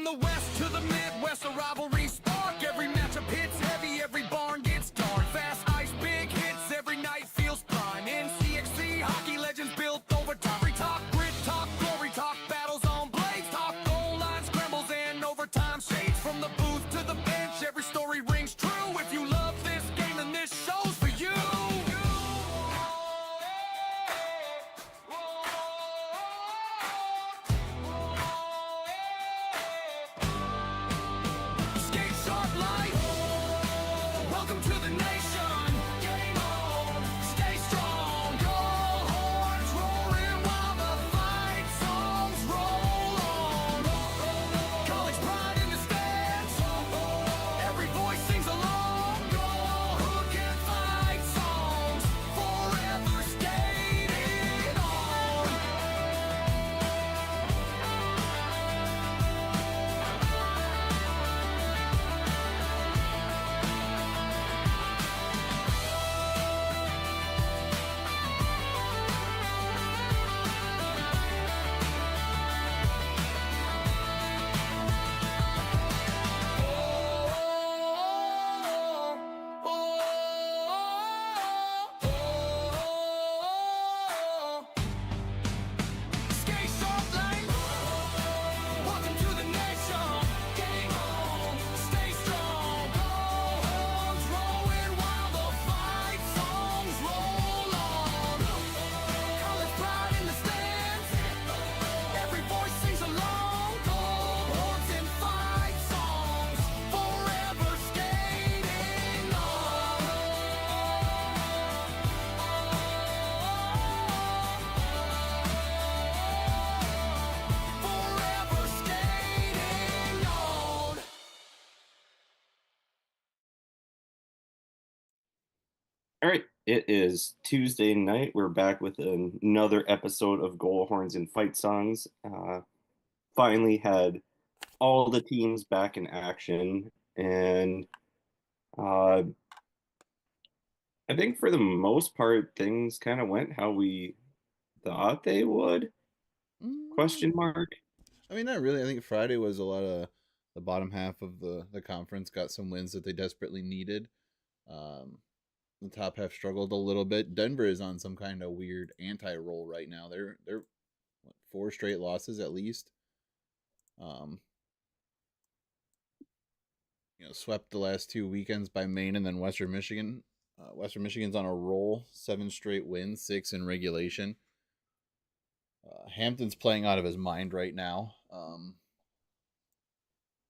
the west to the Midwest, a rivalry spark. Every matchup hits heavy, every barn gets dark. Fast ice, big hits, every night feels prime. NCHC, hockey legends built over time. Free talk, grit talk, glory talk, battles on blades. Talk goal line scrambles and overtime shades. From the booth to the bench, every story rings true. If you love this game, then this show's for you. Skate sharp light. Welcome to the nation. Game on. Stay strong. Go horns roaring while the fight songs roll on. College pride in the stands. Every voice sings along. Go hook and fight songs. Forever skating on. Skate sharp lane. Welcome to the nation. Game on. Stay strong. Go horns rolling while the fight songs roll on. College pride in the stands. Every voice sings along. Go horns and fight songs. Forever skating on. Forever skating on. All right, it is Tuesday night. We're back with another episode of Goal Horns and Fight Songs. Finally had all the teams back in action, and I think for the most part things kind of went how we thought they would. Question mark. I mean, not really. I think Friday was a lot of the bottom half of the conference got some wins that they desperately needed. The top half struggled a little bit. Denver is on some kind of weird anti-roll right now. They're what, 4 straight losses at least. Swept the last 2 weekends by Maine and then Western Michigan. Western Michigan's on a roll, 7 straight wins, 6 in regulation. Hampton's playing out of his mind right now.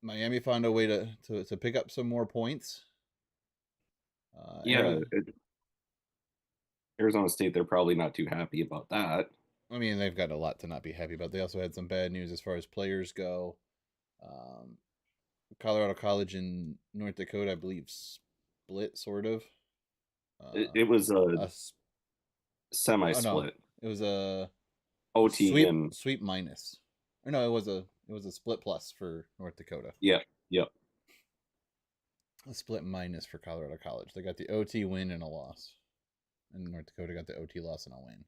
Miami found a way to pick up some more points. Yeah, Arizona State, they're probably not too happy about that. I mean, they've got a lot to not be happy about. They also had some bad news as far as players go. Colorado College in North Dakota, I believe, split, sort of. It was a s- semi-split. It was a OT sweep, and sweep minus. Or no, it was a split plus for North Dakota. yep. A split minus for Colorado College. They got the OT win and a loss. And North Dakota got the OT loss and a win.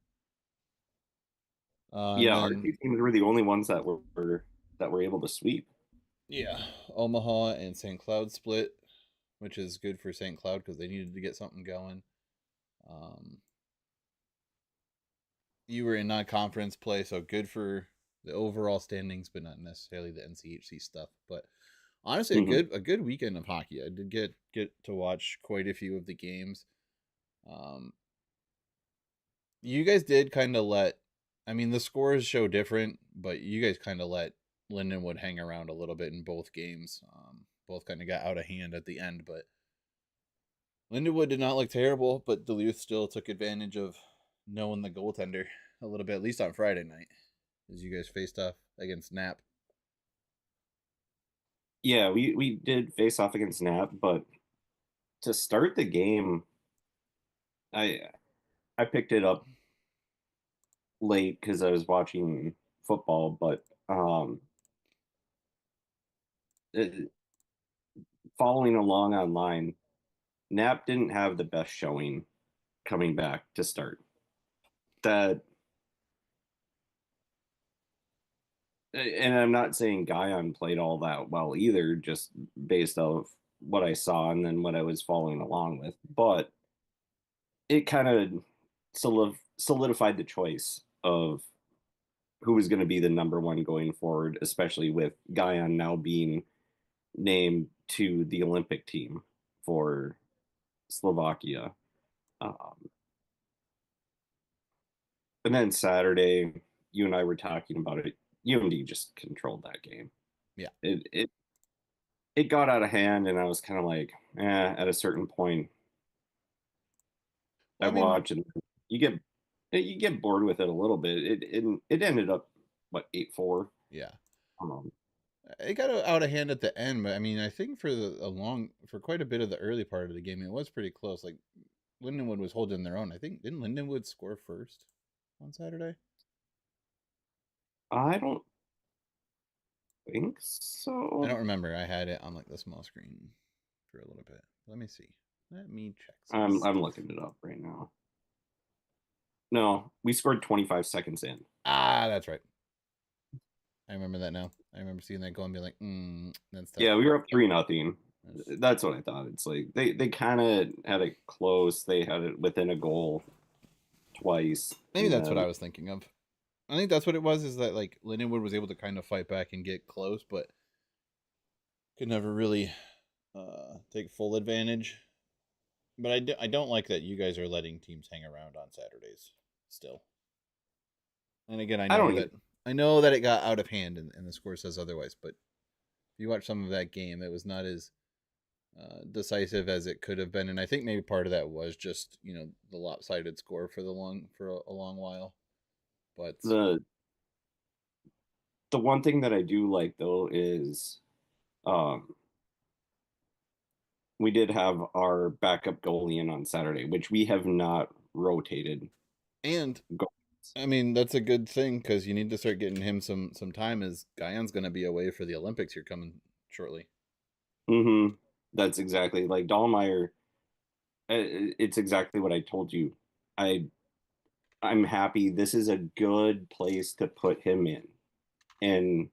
Yeah, our 2 teams were the only ones that were able to sweep. Yeah, Omaha and St. Cloud split, which is good for St. Cloud because they needed to get something going. You were in non-conference play, so good for the overall standings, but not necessarily the NCHC stuff. But honestly, a good weekend of hockey. I did get to watch quite a few of the games. You guys did kind of the scores show different, but you guys kind of let Lindenwood hang around a little bit in both games. Both kind of got out of hand at the end, but Lindenwood did not look terrible, but Duluth still took advantage of knowing the goaltender a little bit, at least on Friday night, as you guys faced off against Knapp. Yeah, we did face off against Knapp, but to start the game, I picked it up late because I was watching football, but following along online, Knapp didn't have the best showing coming back to start. That And I'm not saying Guyon played all that well either, just based off what I saw and then what I was following along with. But it kind of solidified the choice of who was going to be the number one going forward, especially with Guyon now being named to the Olympic team for Slovakia. Um, and then Saturday, you and I were talking about it. UMD just controlled that game. Yeah. It got out of hand, and I was kind of like, at a certain point, I Well, I mean, watch and you get bored with it a little bit. It ended up what 8-4. yeah. Um, It got out of hand at the end, but I mean, I think for quite a bit of the early part of the game, it was pretty close. Like Lindenwood was holding their own. I think didn't Lindenwood score first on Saturday? I don't think I so. don't remember. I had it on like the small screen for a little bit. Let me see. Let me check. I'm looking it up right now. No, we scored 25 seconds in. That's right. I remember that now. I remember seeing that go and being like, that's tough. Yeah, we were up 3-0. That's what I thought. It's like they kind of had it close. They had it within a goal twice. Maybe that's what I was thinking of. I think that's what it was. Is that like Lindenwood was able to kind of fight back and get close, but could never really take full advantage. But I don't like that you guys are letting teams hang around on Saturdays still. And again, I know that it got out of hand, and the score says otherwise. But if you watch some of that game, it was not as decisive as it could have been, and I think maybe part of that was just the lopsided score for a long while. But the one thing that I do like though is we did have our backup goalie in on Saturday, which we have not rotated. And I mean that's a good thing because you need to start getting him some time. As Guyon's going to be away for the Olympics here coming shortly. Mm-hmm. That's exactly like Dahlmeyer. It's exactly what I told you. I'm happy. This is a good place to put him in and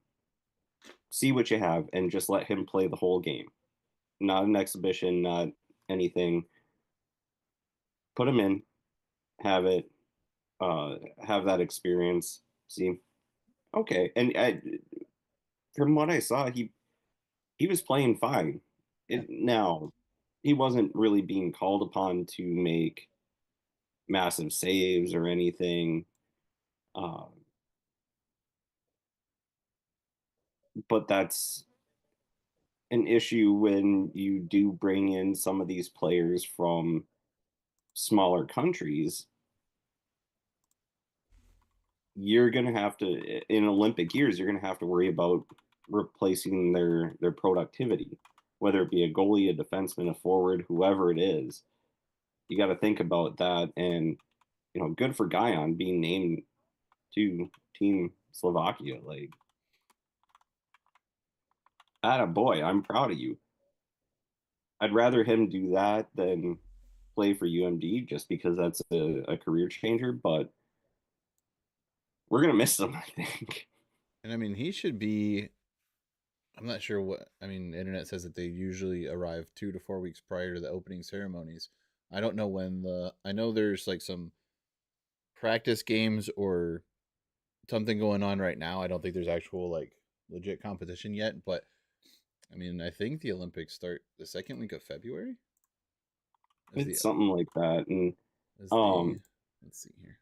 see what you have, and just let him play the whole game. Not an exhibition, not anything. Put him in, have it, have that experience. See, okay, and from what I saw, he was playing fine. Now, he wasn't really being called upon to make massive saves or anything. Uh, but that's an issue when you do bring in some of these players from smaller countries. You're going to have to, in Olympic years, you're going to have to worry about replacing their productivity, whether it be a goalie, a defenseman, a forward, whoever it is. You got to think about that. And good for Guyon being named to Team Slovakia. Like, atta boy, I'm proud of you. I'd rather him do that than play for UMD, just because that's a career changer. But we're gonna miss him, I think. And I mean, he should be. I'm not sure what. I mean, the internet says that they usually arrive 2 to 4 weeks prior to the opening ceremonies. I don't know when I know there's like some practice games or something going on right now. I don't think there's actual like legit competition yet, but I mean, I think the Olympics start the second week of February. It's something like that, and let's see here.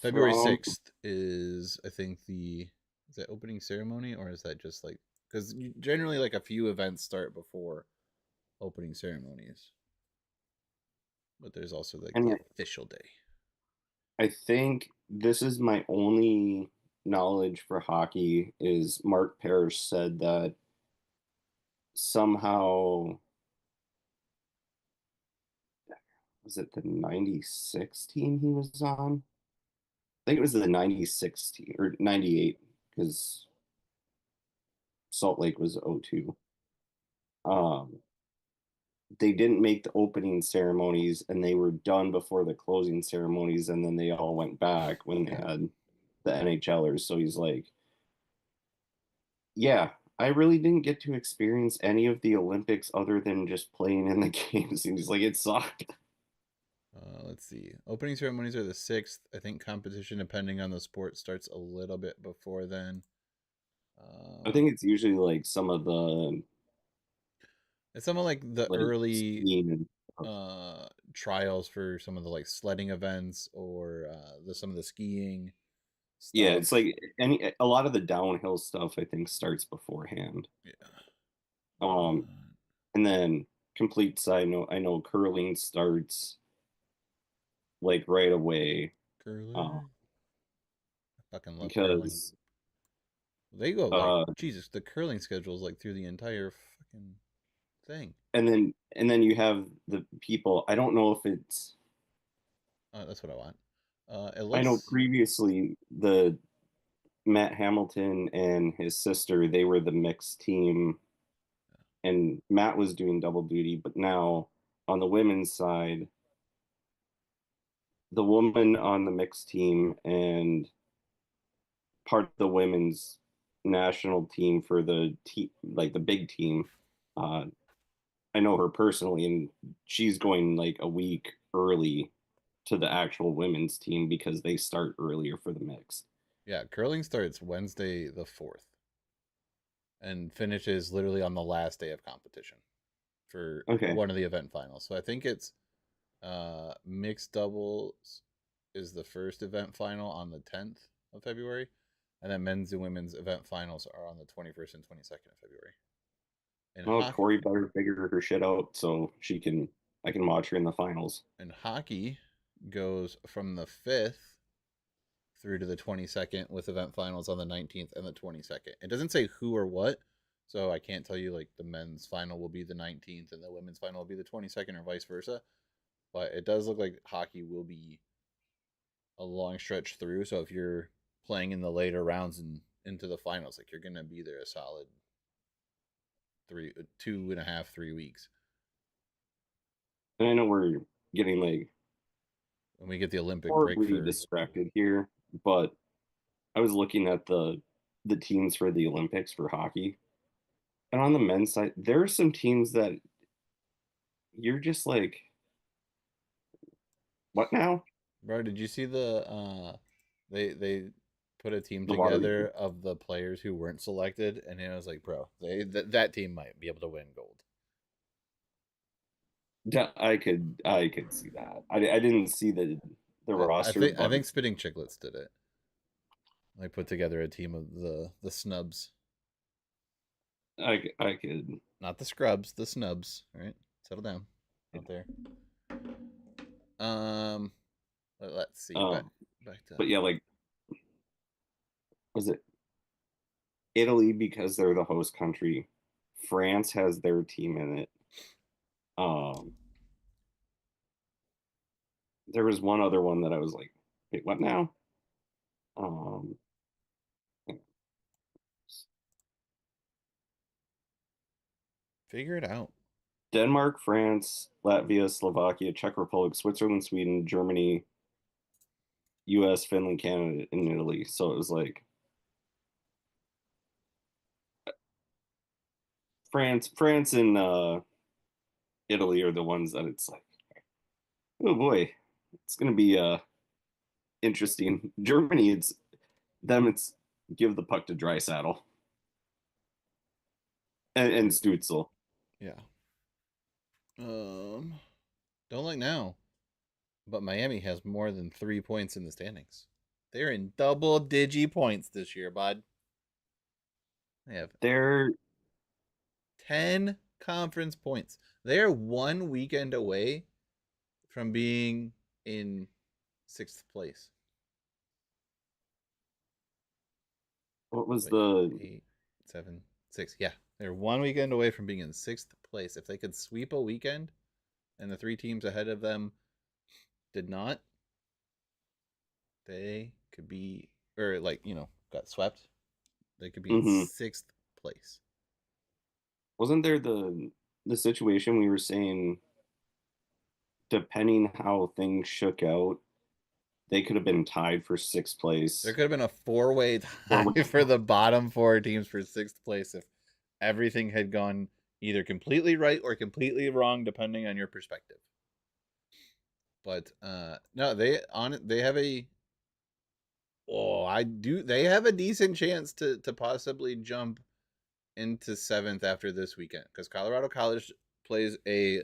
February 6th is I think is that opening ceremony, or is that just like because generally like a few events start before opening ceremonies, but there's also like the official day. I think this is my only knowledge for hockey is Mark Parrish said that somehow, was it the 96 team he was on? I think it was the 96 team or 98, because Salt Lake was 02. They didn't make the opening ceremonies, and they were done before the closing ceremonies, and then they all went back when they had the NHLers. So he's like, yeah, I really didn't get to experience any of the Olympics other than just playing in the games. And he's like, it sucked. Let's see. Opening ceremonies are the 6th. I think competition, depending on the sport, starts a little bit before then. I think it's usually like some of the It's some of like the like early skiing and stuff. trials for some of the like sledding events or some of the skiing Yeah, stuff. it's like a lot of the downhill stuff I think starts beforehand. Yeah. Um, and then complete side note, I know curling starts like right away. Uh, Curling. I fucking love curling. because They go like uh Jesus. The curling schedule is like through the entire fucking thing. and then you have the people, I don't know if it's That's what I want. It I know looks. previously the Matt Hamilton and his sister, they were the mixed team and Matt was doing double duty, but now on the women's side, the woman on the mixed team and part of the women's national team for the team, like the big team. Uh, I know her personally, and she's going like a week early to the actual women's team because they start earlier for the mixed. Yeah, curling starts Wednesday the 4th and finishes literally on the last day of competition for Okay. one of the event finals. So I think it's mixed doubles is the first event final on the 10th of February, and then men's and women's event finals are on the 21st and 22nd of February. In Well, hockey, Corey better figure her shit out so I can watch her in the finals. goes from the 5th through to the 22nd with event finals on the 19th and the 22nd. It doesn't say who or what, so I can't tell you like the men's final will be the 19th and the women's final will be the 22nd or vice versa. But it does look like hockey will be a long stretch through. So if you're playing in the later rounds and into the finals, like you're gonna be there a solid 2.5, 3 weeks. And I know we're getting like When we get the Olympic break horribly for distracted here, but I was looking at the teams for the Olympics for hockey. And on the men's side, there are some teams that you're just like, what now? bro, did you see they put a team The water. together of the players who weren't selected, and it was like, bro, that team might be able to win gold. Yeah, I could see that. I didn't see the I roster, think I but think Spitting Chicklets did it. They put together a team of the snubs, I could. not the scrubs, the snubs. All right, settle down out there. Um, let's see. Back to But yeah, like was it Italy because they're the host country? France has their team in it. Um, there was one other one that I was like, wait, what now? Um, figure it out. Denmark, France, Latvia, Slovakia, Czech Republic, Switzerland, Sweden, Germany, U.S., Finland, Canada, and Italy. So it was like France, and Italy are the ones that it's like, oh boy, it's gonna be interesting. Germany, it's them. It's give the puck to Dry Saddle and Stutzel. Yeah. Don't like now, but Miami has more than 3 points in the standings. They're in double digi points this year, bud. They have They're 10 conference points. They are 1 weekend away from being in 6th place. what was Wait, the 8, 7, 6. Yeah, they're 1 weekend away from being in 6th place. If they could sweep a weekend and the 3 teams ahead of them did not, they could be, or like, got swept. They could be in mhm. 6th place. Wasn't there the situation we were saying, depending how things shook out, they could have been tied for sixth place. There could have been a four-way tie Four-way for the bottom four teams for sixth place if everything had gone either completely right or completely wrong, depending on your perspective. But no, they have a they have a decent chance to possibly jump into seventh after this weekend because Colorado College plays a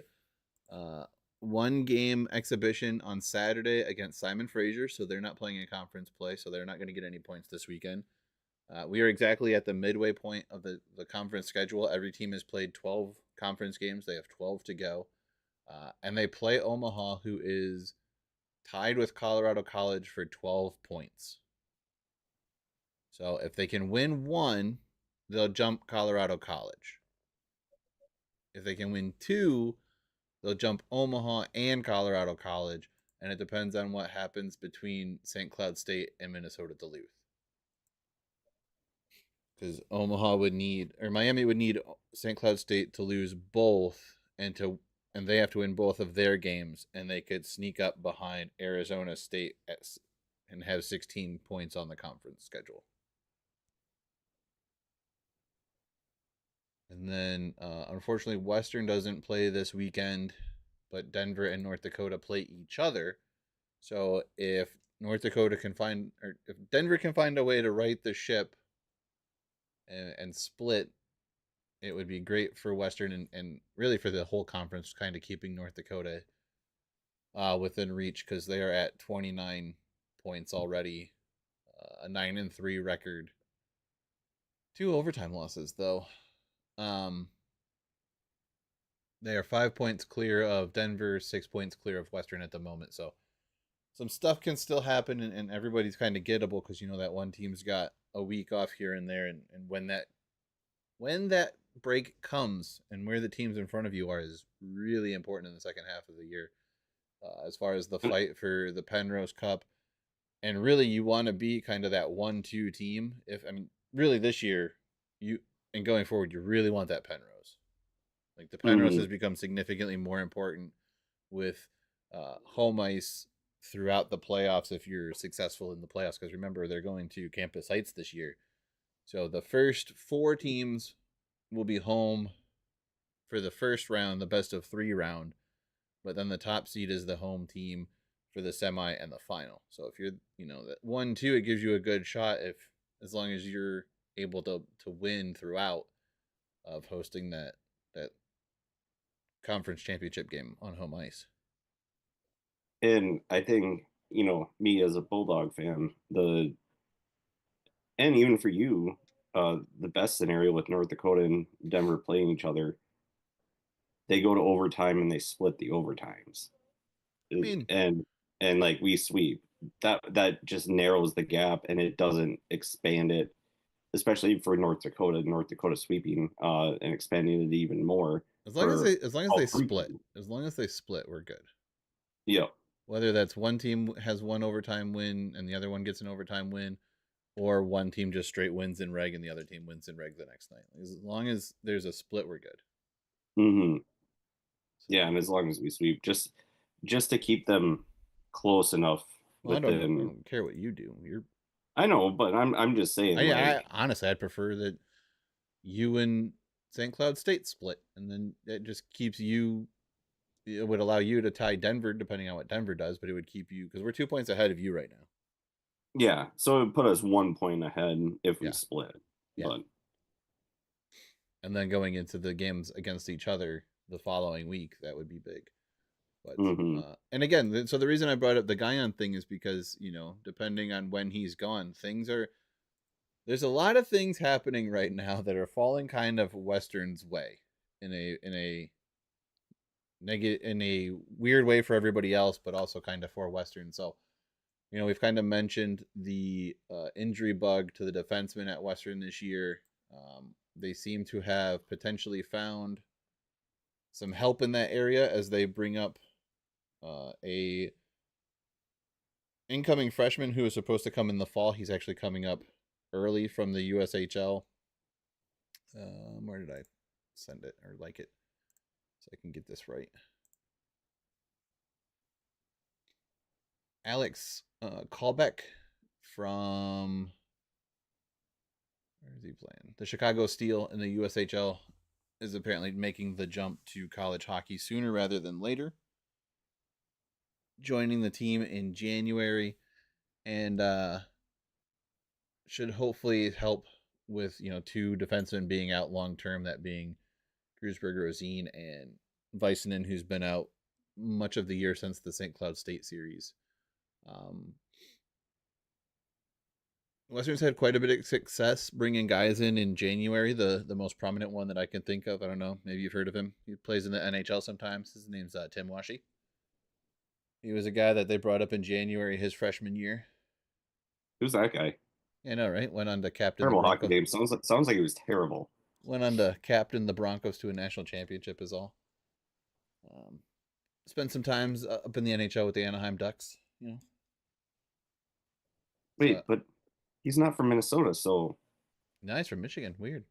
one game exhibition on Saturday against Simon Fraser, so they're not playing a conference play, so they're not going to get any points this weekend. We are exactly at the midway point of the conference schedule. Every team has played 12 conference games. They have 12 to go. And they play Omaha, who is tied with Colorado College for 12 points. So if they can win one, they'll jump Colorado College. If they can win two, they'll jump Omaha and Colorado College. And it depends on what happens between St. Cloud State and Minnesota Duluth. Because Miami would need St. Cloud State to lose both and they have to win both of their games, and they could sneak up behind Arizona State and have 16 points on the conference schedule. And then, unfortunately, Western doesn't play this weekend, but Denver and North Dakota play each other. So if if Denver can find a way to right the ship and split, it would be great for Western and really for the whole conference, kind of keeping North Dakota within reach because they are at 29 points already, a 9-3 record. 2 overtime losses though. They are 5 points clear of Denver, 6 points clear of Western at the moment. So some stuff can still happen, and everybody's kind of gettable because that one team's got a week off here and there, and when that break comes and where the teams in front of you are is really important in the second half of the year, as far as the fight for the Penrose Cup. And really, you want to be kind of that 1-2 team. Really this year, and going forward, you really want that Penrose. Like the Penrose has become significantly more important with home ice throughout the playoffs if you're successful in the playoffs. Because remember, they're going to Campus Heights this year. So the first 4 teams will be home for the first round, the best of 3 round. But then the top seed is the home team for the semi and the final. So if you're, that 1-2, it gives you a good shot as long as you're able to win throughout of hosting that conference championship game on home ice. And I think, me as a Bulldog fan, and even for you, the best scenario with North Dakota and Denver playing each other, they go to overtime and they split the overtimes. And like we sweep. That just narrows the gap and it doesn't expand it, especially for North Dakota sweeping and expanding it even more. As long as they split, we're good. Yeah. Whether that's one team has one overtime win and the other one gets an overtime win, or one team just straight wins in reg and the other team wins in reg the next night. As long as there's a split, we're good. Mm-hmm. Yeah, and as long as we sweep, just to keep them close enough. Well, I don't care what you do. I know, but I'm just saying. I honestly, I'd prefer that you and St. Cloud State split, and then it just keeps you. It would allow you to tie Denver, depending on what Denver does, but it would keep you because we're 2 points ahead of you right now. Yeah, so it would put us 1 point ahead if we split. Yeah. But... And then going into the games against each other the following week, that would be big. But and again, so the reason I brought up the Guyon thing is because depending on when he's gone, there's a lot of things happening right now that are falling kind of Western's way in a weird way for everybody else, but also kind of for Western. So, we've kind of mentioned the injury bug to the defenseman at Western this year. They seem to have potentially found some help in that area as they bring up a incoming freshman who is supposed to come in the fall. He's actually coming up early from the USHL. Where did I send it or like it so I can get this right? Alex callback from where is he playing? The Chicago Steel in the USHL is apparently making the jump to college hockey sooner rather than later. Joining the team in January and should hopefully help with two defensemen being out long term, that being Grusberger, Ozine, and Weissenen, who's been out much of the year since the St. Cloud State series. Western's had quite a bit of success bringing guys in January. The most prominent one that I can think of, I don't know, maybe you've heard of him. He plays in the NHL sometimes. His name's Tim Washi. He was a guy that they brought up in January his freshman year. Who's that guy? I know, right? Went on to captain Terrible the hockey Broncos. name. Sounds like he was terrible. Went on to captain the Broncos to a national championship is all. Spent some times up in the NHL with the Anaheim Ducks. Wait, but he's not from Minnesota, so. No, he's from Michigan. Weird.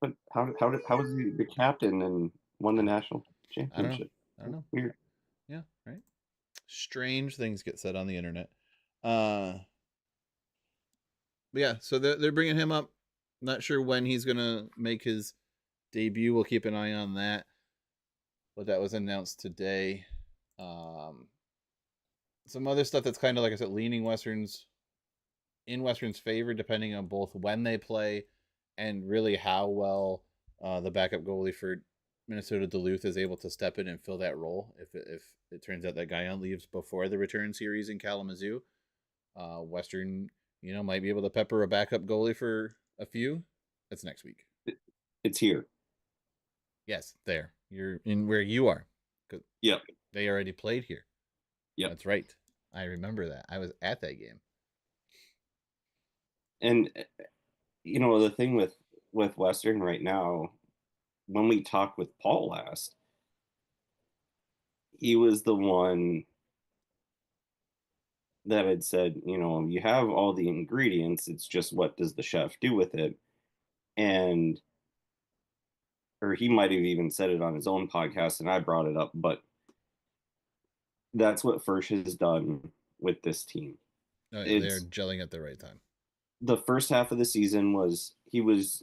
But how was he the captain and won the national championship? I don't know. Weird. Yeah, right. Strange things get said on the internet. But yeah, so they're bringing him up. Not sure when he's gonna make his debut. We'll keep an eye on that. But that was announced today. Some other stuff that's kind of, like I said, leaning Western's favor, depending on both when they play and really how well the backup goalie for Minnesota Duluth is able to step in and fill that role. If it turns out that Guyon leaves before the return series in Kalamazoo, Western, might be able to pepper a backup goalie for a few. That's next week. It's here. Yes, there. You're in where you are. Yep. They already played here. Yep. That's right. I remember that. I was at that game. And the thing with Western right now, when we talked with Paul last, he was the one that had said, you have all the ingredients, it's just what does the chef do with it? And or he might have even said it on his own podcast, and I brought it up, but that's what Fersch has done with this team. Oh, yeah, they're gelling at the right time. The first half of the season he was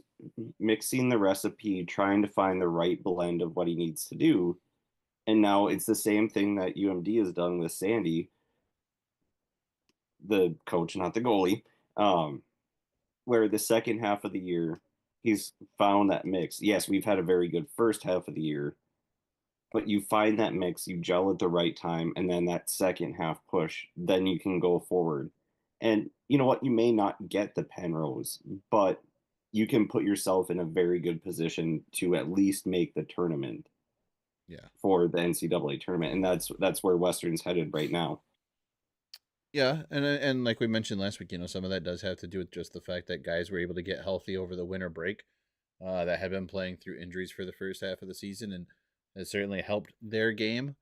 mixing the recipe, trying to find the right blend of what he needs to do. And now it's the same thing that UMD has done with Sandy, the coach, not the goalie, where the second half of the year, he's found that mix. Yes, we've had a very good first half of the year, but you find that mix, you gel at the right time, and then that second half push, then you can go forward. And you know what? You may not get the Penrose, but you can put yourself in a very good position to at least make the tournament. Yeah. For the NCAA tournament, and that's where Western's headed right now. Yeah, and like we mentioned last week, some of that does have to do with just the fact that guys were able to get healthy over the winter break, that had been playing through injuries for the first half of the season, and it certainly helped their game.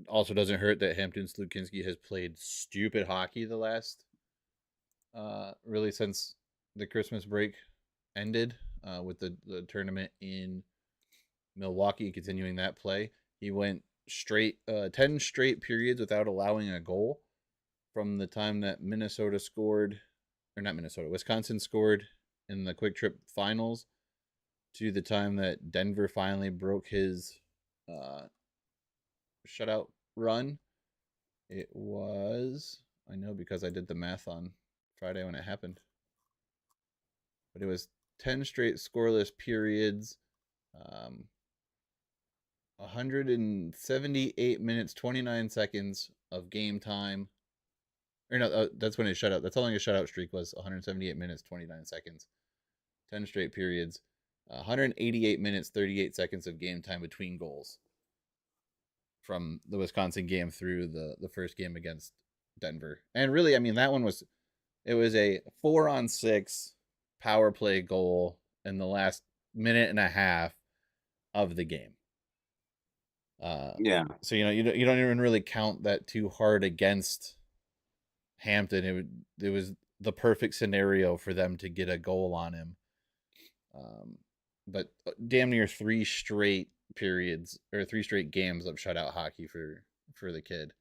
Also doesn't hurt that Hampton Slukinski has played stupid hockey the last, really since the Christmas break ended, with the tournament in Milwaukee, continuing that play. He went 10 straight periods without allowing a goal from the time that Wisconsin scored in the Quick Trip finals to the time that Denver finally broke his shutout run. It was, I know because I did the math on Friday when it happened, but it was 10 straight scoreless periods, 178 minutes, 29 seconds of game time. Or no, that's when his shutout. That's how long his shutout streak was. 178 minutes, 29 seconds. 10 straight periods. 188 minutes, 38 seconds of game time between goals. From the Wisconsin game through the first game against Denver. And really, I mean, that one was a 4-on-6 power play goal in the last minute and a half of the game. Yeah. So you don't even really count that too hard against Hampton. It was the perfect scenario for them to get a goal on him. But damn near 3 straight periods or 3 straight games of shutout hockey for the kid.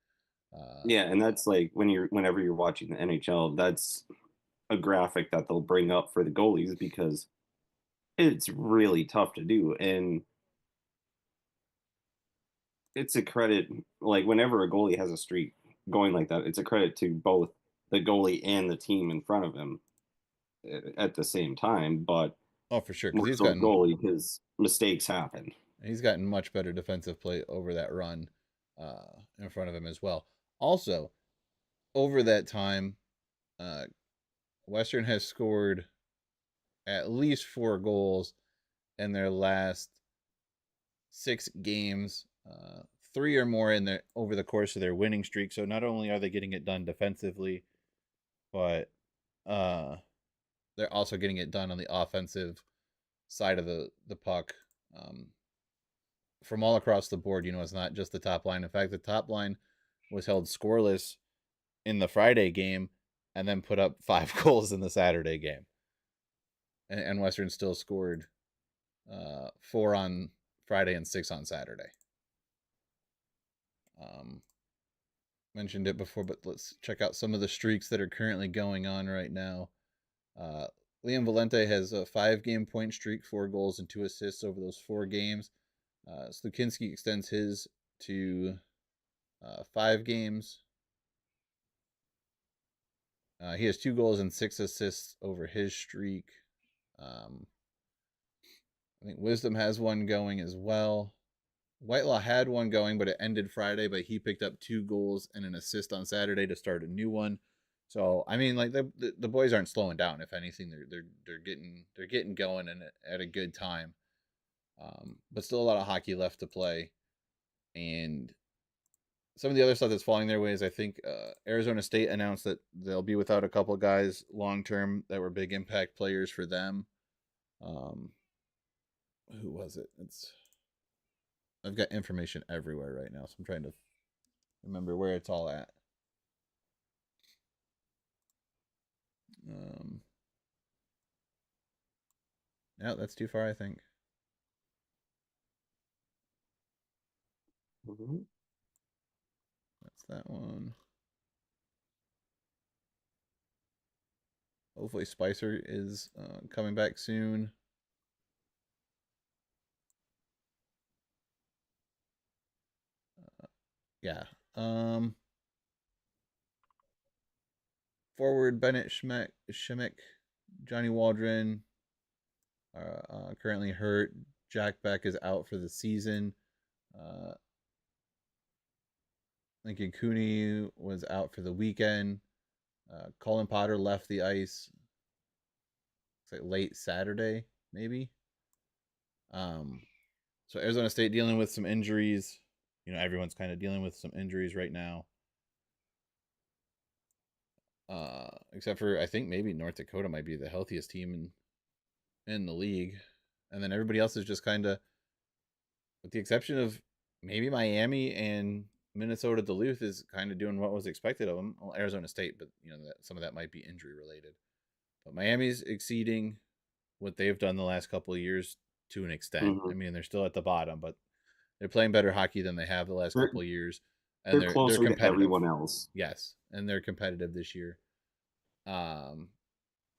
Yeah, and that's like whenever you're watching the NHL, that's a graphic that they'll bring up for the goalies because it's really tough to do. And it's a credit, like whenever a goalie has a streak going like that, it's a credit to both the goalie and the team in front of him at the same time. But Oh, for sure, because more so the goalie because mistakes happen. he's gotten much better defensive play over that run in front of him as well. Also, over that time, uh, Western has scored at least 4 goals in their last 6 games, 3 or more in their over the course of their winning streak. So not only are they getting it done defensively, but uh, they're also getting it done on the offensive side of the puck. Um, from all across the board, it's not just the top line. In fact, the top line was held scoreless in the Friday game and then put up 5 goals in the Saturday game. And Western still scored 4 on Friday and 6 on Saturday. Mentioned it before, but let's check out some of the streaks that are currently going on right now. Liam Valente has a 5-game point streak, 4 goals and 2 assists over those 4 games. Slukinski extends his to 5 games. He has 2 goals and 6 assists over his streak. I think Wisdom has one going as well. Whitelaw had one going, but it ended Friday. But he picked up 2 goals and an assist on Saturday to start a new one. So I mean, like the boys aren't slowing down. If anything, they're getting going and at a good time. But still a lot of hockey left to play, and some of the other stuff that's falling their way is I think Arizona State announced that they'll be without a couple guys long term that were big impact players for them. Who was it? I've got information everywhere right now, so I'm trying to remember where it's all at. No, that's too far, I think. Mm-hmm. That's that one. Hopefully Spicer is coming back soon. Yeah. Forward Bennett Schmick, Johnny Waldron are currently hurt. Jack Beck is out for the season. Lincoln Cooney was out for the weekend. Colin Potter left the ice. It's like late Saturday, maybe. So Arizona State dealing with some injuries. Everyone's kind of dealing with some injuries right now. Except for I think maybe North Dakota might be the healthiest team in the league, and then everybody else is just kind of, with the exception of maybe Miami and Minnesota Duluth, is kind of doing what was expected of them. Well, Arizona State, but some of that might be injury related. But Miami's exceeding what they've done the last couple of years to an extent. Mm-hmm. I mean, they're still at the bottom, but they're playing better hockey than they have the last couple of years, and they're closer competitive. to everyone else. Yes, and they're competitive this year.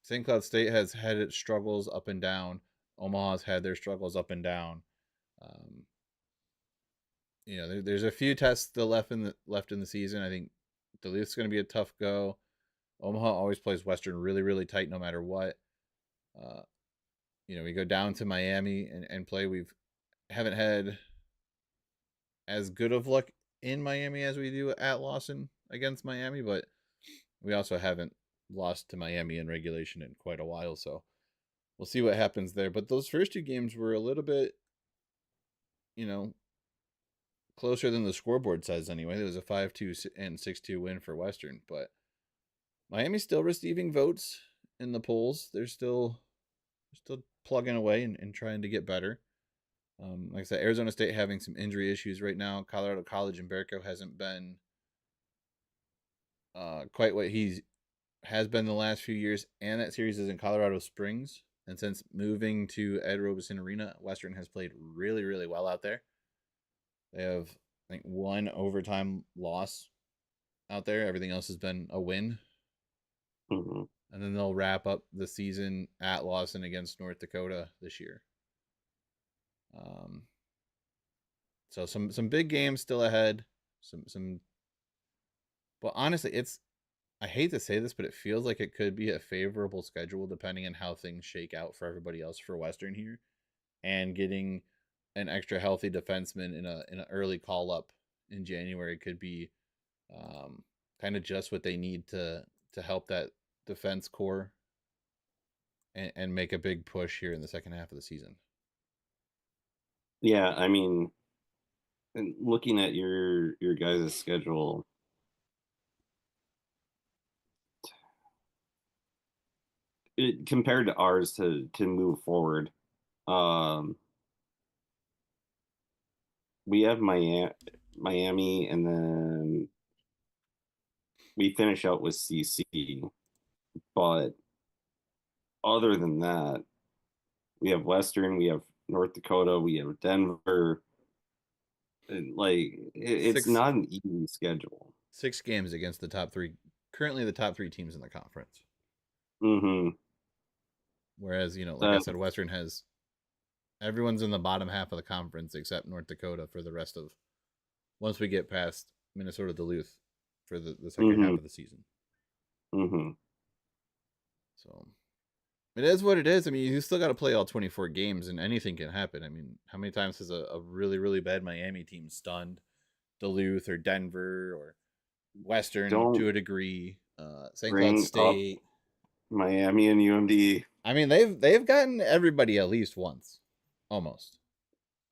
St. Cloud State has had its struggles up and down. Omaha's had their struggles up and down. There's a few tests still left in the season. I think Duluth's going to be a tough go. Omaha always plays Western really, really tight no matter what. We go down to Miami and play. Haven't had as good of luck in Miami as we do at Lawson against Miami, but we also haven't lost to Miami in regulation in quite a while, so we'll see what happens there. But those first 2 games were a little bit, closer than the scoreboard says anyway. There was a 5-2 and 6-2 win for Western, but Miami's still receiving votes in the polls. They're still plugging away and trying to get better. Like I said, Arizona State having some injury issues right now. Colorado College and Berco hasn't been quite what he has been the last few years, and that series is in Colorado Springs. And since moving to Ed Robeson Arena, Western has played really, really well out there. They have, I think, 1 overtime loss out there. Everything else has been a win. Mhm. And then they'll wrap up the season at Lawson against North Dakota this year. So some big games still ahead. Some but honestly, I hate to say this, but it feels like it could be a favorable schedule depending on how things shake out for everybody else for Western here. And getting an extra healthy defenseman in an early call up in January could be kind of just what they need to help that defense core and make a big push here in the second half of the season. Yeah, I mean, and looking at your guys' schedule, compared to ours to move forward, um, we have Miami, and then we finish out with CC. But other than that, we have Western, we have North Dakota, we have Denver. And, like, it's not an easy schedule. 6 games against the top 3, currently the top 3 teams in the conference. Mm-hmm. Whereas, like I said, Western has everyone's in the bottom half of the conference except North Dakota for the rest of once we get past Minnesota Duluth for the second half of the season. Mm-hmm. So it is what it is. I mean, you still got to play all 24 games, and anything can happen. I mean, how many times has a really, really bad Miami team stunned Duluth or Denver or Western to a degrey? St. Cloud State, Miami, and UMD. I mean, they've gotten everybody at least once, almost.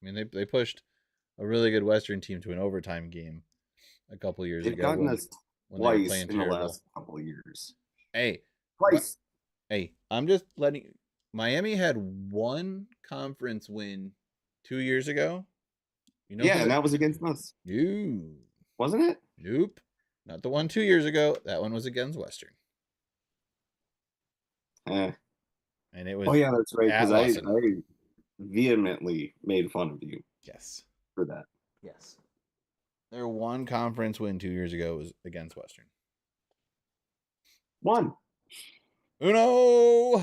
I mean, they pushed a really good Western team to an overtime game a couple years They've ago. gotten us when they were twice playing in terrible. the last couple of years. Hey, Twice. Hey, I'm just letting. Miami had one conference win 2 years ago. Yeah, and that was against us. No. Wasn't it? Nope. Not the one 2 years ago. That one was against Western. And it was. Oh yeah, that's right. Because I Lawson. vehemently made fun of you. Yes. For that. Yes. Their one conference win 2 years ago was against Western. One. Uno.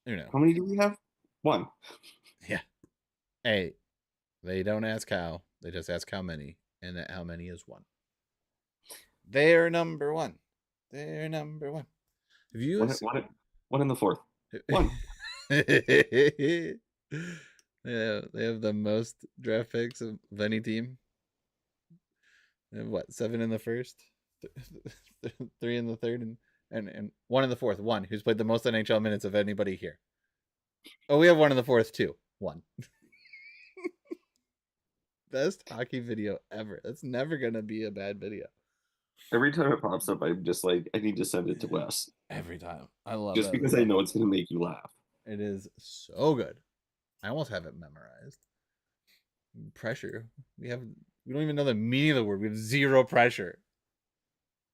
How many do we have? One. Yeah. Hey, they don't ask how. They just ask how many. And that how many is one. They're number one. They're number one. Have you one in the fourth. One. Yeah, they have the most draft picks of any team. They have what, 7 in the first, 3 in the third, and 1 in the fourth. One who's played the most NHL minutes of anybody here. Oh, we have 1 in the fourth too. 1. Best hockey video ever. That's never gonna be a bad video. Every time it pops up, I'm just like, I need to send it to Wes. Every time. I love it. Just because I know it's going to make you laugh. It is so good. I almost have it memorized. Pressure. We don't even know the meaning of the word. We have 0 pressure.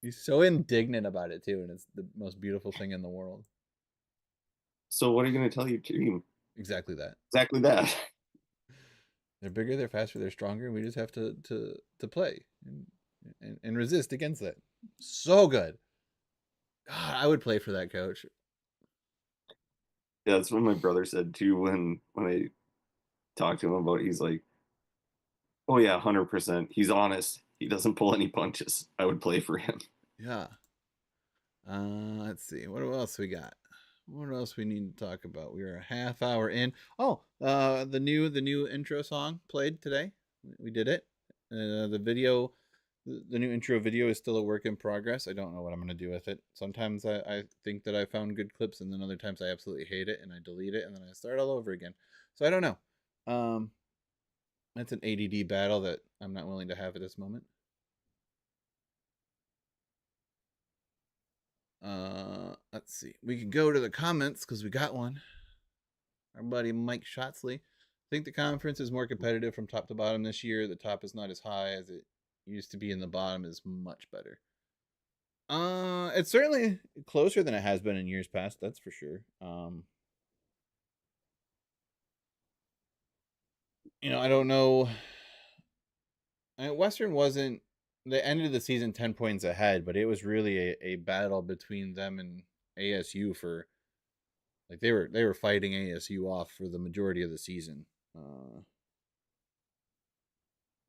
He's so indignant about it too, and it's the most beautiful thing in the world. So what are you going to tell your team? Exactly that. Exactly that. They're bigger, they're faster, they're stronger, and we just have to play and resist against that. So good. God, I would play for that coach. Yeah, that's what my brother said too when I talked to him about it. He's like, oh yeah, 100%. He's honest. He doesn't pull any punches. I would play for him. Yeah. Let's see. What else we got? What else we need to talk about? We are a half hour in. Oh, the new intro song played today. We did it. The video, the new intro video is still a work in progress. I don't know what I'm gonna do with it. Sometimes I think that I found good clips, and then other times I absolutely hate it and I delete it and then I start all over again. So I don't know. That's an ADD battle that I'm not willing to have at this moment. Let's see. We can go to the comments because we got one. Our buddy Mike Shotzley. I think the conference is more competitive from top to bottom this year. The top is not as high as it used to be, and the bottom is much better. It's certainly closer than it has been in years past. That's for sure. I don't know. Western wasn't they ended the season 10 points ahead, but it was really a battle between them and ASU for like they were fighting ASU off for the majority of the season.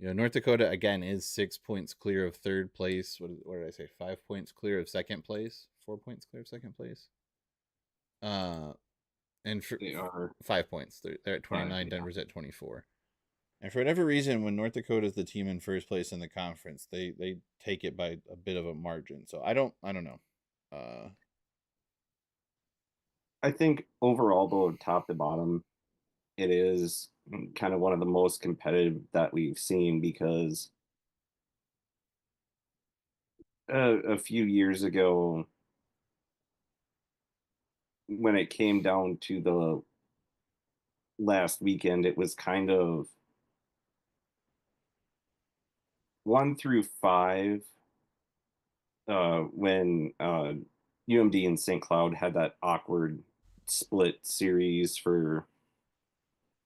North Dakota again is 6 points clear of third place. What did I say? 5 points clear of second place. 4 points clear of second place. And for They are 5 points. They're at 29. yeah. Denver's at 24. And for whatever reason, when North Dakota is the team in first place in the conference, they take it by a bit of a margin. So I don't know. I think overall, though, top to bottom, it is kind of one of the most competitive that we've seen because a few years ago, when it came down to the last weekend, it was kind of 1 through 5 when UMD and St. Cloud had that awkward split series for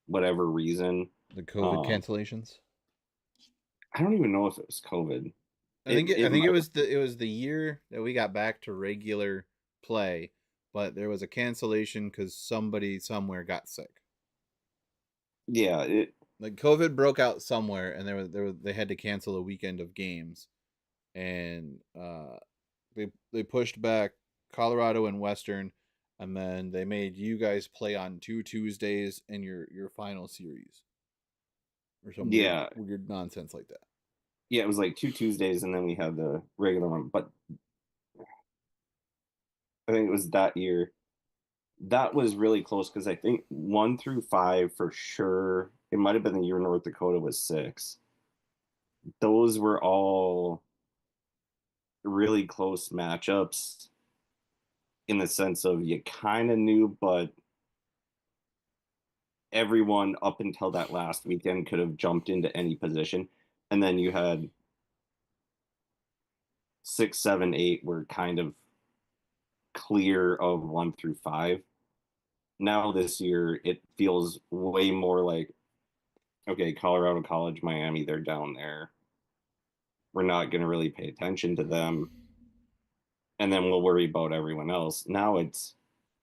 whatever reason. The COVID cancellations. I don't even know if it was COVID. I think It it was the year that we got back to regular play, but there was a cancellation because somebody somewhere got sick. yeah, Like COVID broke out somewhere, and they had to cancel a weekend of games, and they pushed back Colorado and Western, and then they made you guys play on 2 Tuesdays in your final series, or some yeah, weird nonsense like that. yeah. It was like 2 Tuesdays, and then we had the regular one. But I think it was that year. That was really close because I think 1 through 5 for sure. It might have been the year North Dakota was 6. Those were all really close matchups in the sense of you kind of knew, but everyone up until that last weekend could have jumped into any position. And then you had 6, 7, 8 were kind of clear of 1 through 5. Now this year, it feels way more like, okay, Colorado College, Miami, they're down there. We're not going to really pay attention to them. And then we'll worry about everyone else. Now it's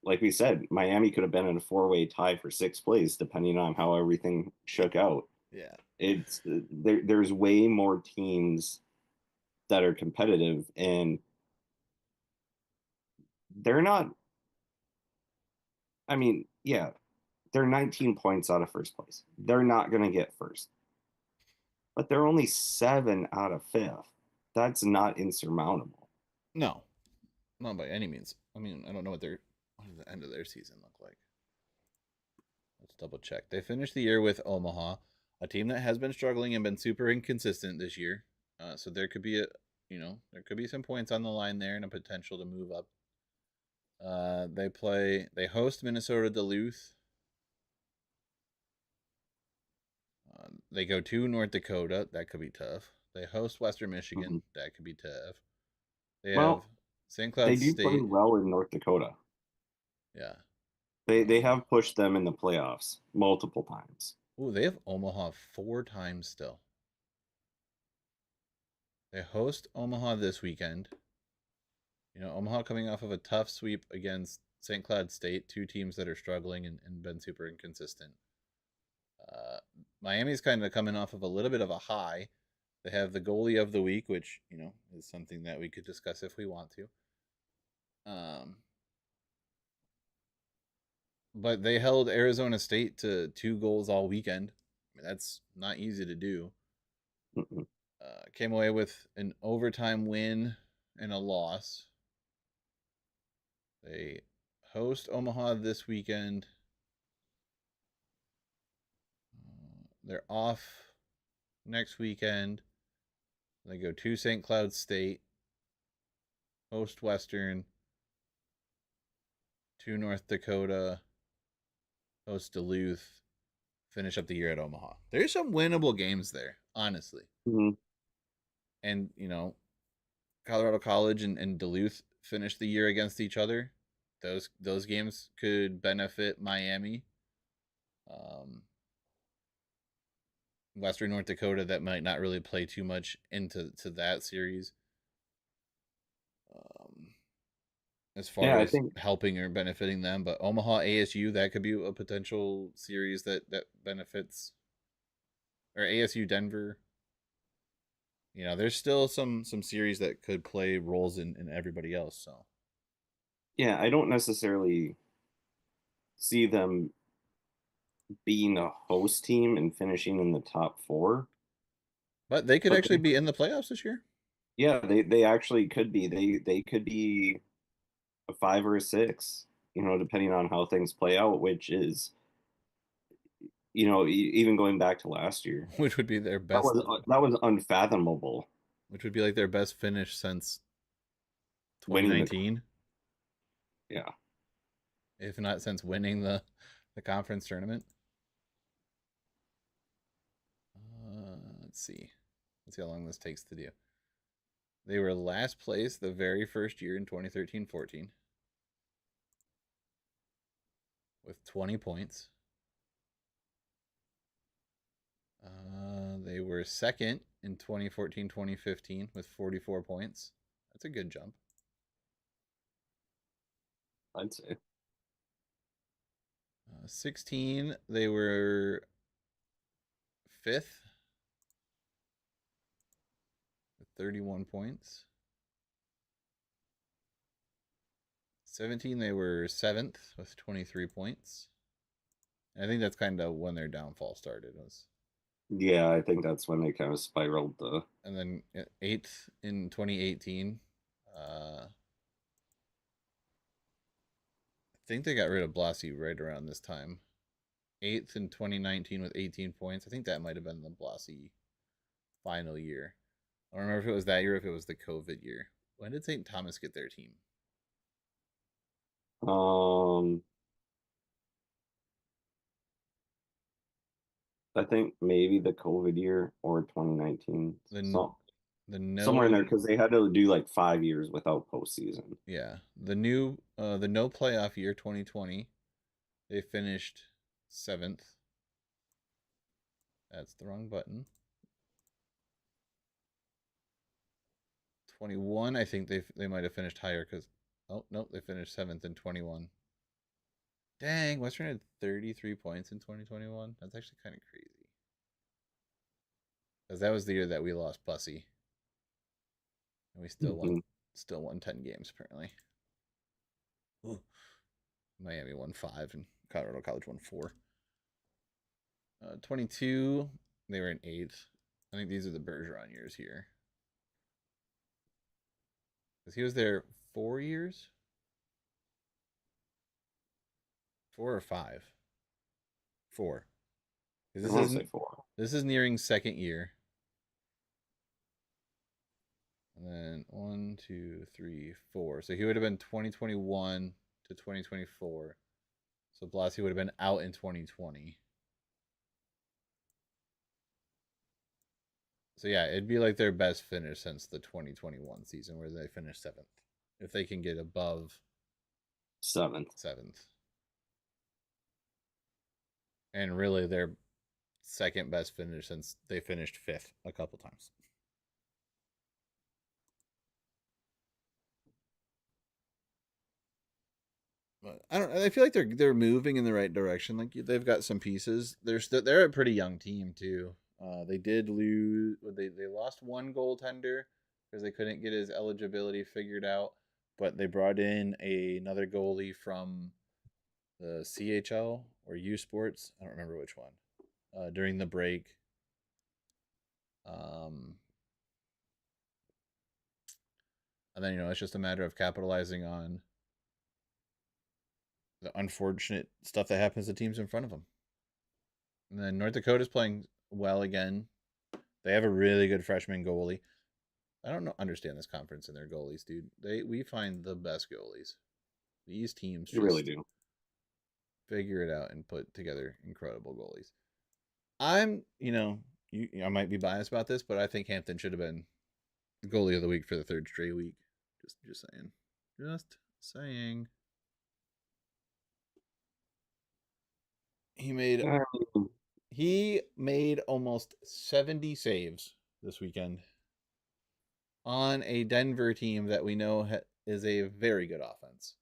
like we said, Miami could have been in a 4-way tie for 6th place, depending on how everything shook out. Yeah. It's there's way more teams that are competitive, and they're not. I mean, yeah, they're 19 points out of first place. They're not going to get first, but they're only 7 out of fifth. That's not insurmountable. No, not by any means. I mean, I don't know what does the end of their season look like. Let's double check. They finished the year with Omaha, a team that has been struggling and been super inconsistent this year. So there could be there could be some points on the line there and a potential to move up. They host Minnesota Duluth. They go to North Dakota. That could be tough. They host Western Michigan. Mm-hmm. That could be tough. They Well, have St. Cloud they do play State. well in North Dakota. Yeah. They have pushed them in the playoffs multiple times. Ooh, they have Omaha 4 times still. They host Omaha this weekend. Omaha coming off of a tough sweep against St. Cloud State, 2 teams that are struggling and been super inconsistent. Miami's kind of coming off of a little bit of a high. They have the goalie of the week, which, is something that we could discuss if we want to. But they held Arizona State to 2 goals all weekend. I mean, that's not easy to do. Came away with an overtime win and a loss. They host Omaha this weekend. They're off next weekend. They go to St. Cloud State, host Western, to North Dakota, host Duluth, finish up the year at Omaha. There's some winnable games there, honestly. Mm-hmm. And, Colorado College and Duluth finished the year against each other. Those games could benefit Miami. Western North Dakota that might not really play too much into that series. Um, as far Yeah, I as think helping or benefiting them, but Omaha ASU, that could be a potential series that benefits, or ASU Denver. There's still some series that could play roles in everybody else. So, yeah, I don't necessarily see them being a host team and finishing in the top four, but they could but actually be in the playoffs this year. yeah, they actually could be. They could be a 5 or a 6, depending on how things play out, which is, even going back to last year, Which would be their that best. was unfathomable. Which would be like their best finish since Winning 2019, yeah, if not since winning the conference tournament. Let's see. Let's see how long this takes to do. They were last place the very first year in 2013-14 with 20 points. They were second in 2014-2015 with 44 points. That's a good jump. I'd say. 16, they were fifth with 31 points. 17, they were seventh with 23 points. I think that's kind of when their downfall started. Yeah, I think that's when they kind of spiraled And then eighth in 2018. I think they got rid of Blasi right around this time. Eighth in 2019 with 18 points. I think that might have been the Blasi final year. I don't remember if it was that year or if it was the COVID year. When did St. Thomas get their team? um I think maybe the COVID year or 2019. The So the somewhere in no there because they had to do like 5 years without postseason. yeah the no playoff year 2020. They finished seventh. That's the wrong button. 21. I think they might have finished higher because nope, they finished seventh in 21. Dang, Western had 33 points in 2021. That's actually kind of crazy. Because that was the year that we lost Bussy. And we Mhm. still won 10 games apparently. Ooh. Miami won 5 and Colorado College won 4. 22, they were in 8th. I think these are the Bergeron years here. Because he was there 4 years? 4 or 5? 4. I Because want to say 4. this is nearing second year. And then 1, 2, 3, 4. So he would have been 2021 to 2024. So Blasi would have been out in 2020. So yeah, it'd be like their best finish since the 2021 season where they finished seventh. If they can get above 7th. seventh. And really their second best finish since they finished fifth a couple times. But I feel like they're moving in the right direction. Like they've got some pieces. They're a pretty young team too. They did lose. They lost one goaltender because they couldn't get his eligibility figured out. But they brought in another goalie from the CHL or U Sports. I don't remember which one. During the break. Um, and then it's just a matter of capitalizing on the unfortunate stuff that happens to teams in front of them. And then North Dakota's playing well again. They have a really good freshman goalie. I don't understand this conference and their goalies, dude. We find the best goalies. These teams You really just do. figure it out and put together incredible goalies. I might be biased about this, but I think Hampton should have been goalie of the week for the third straight week. Just saying. Just saying. He made I mean, He made almost 70 saves this weekend on a Denver team that we know is a very good offense,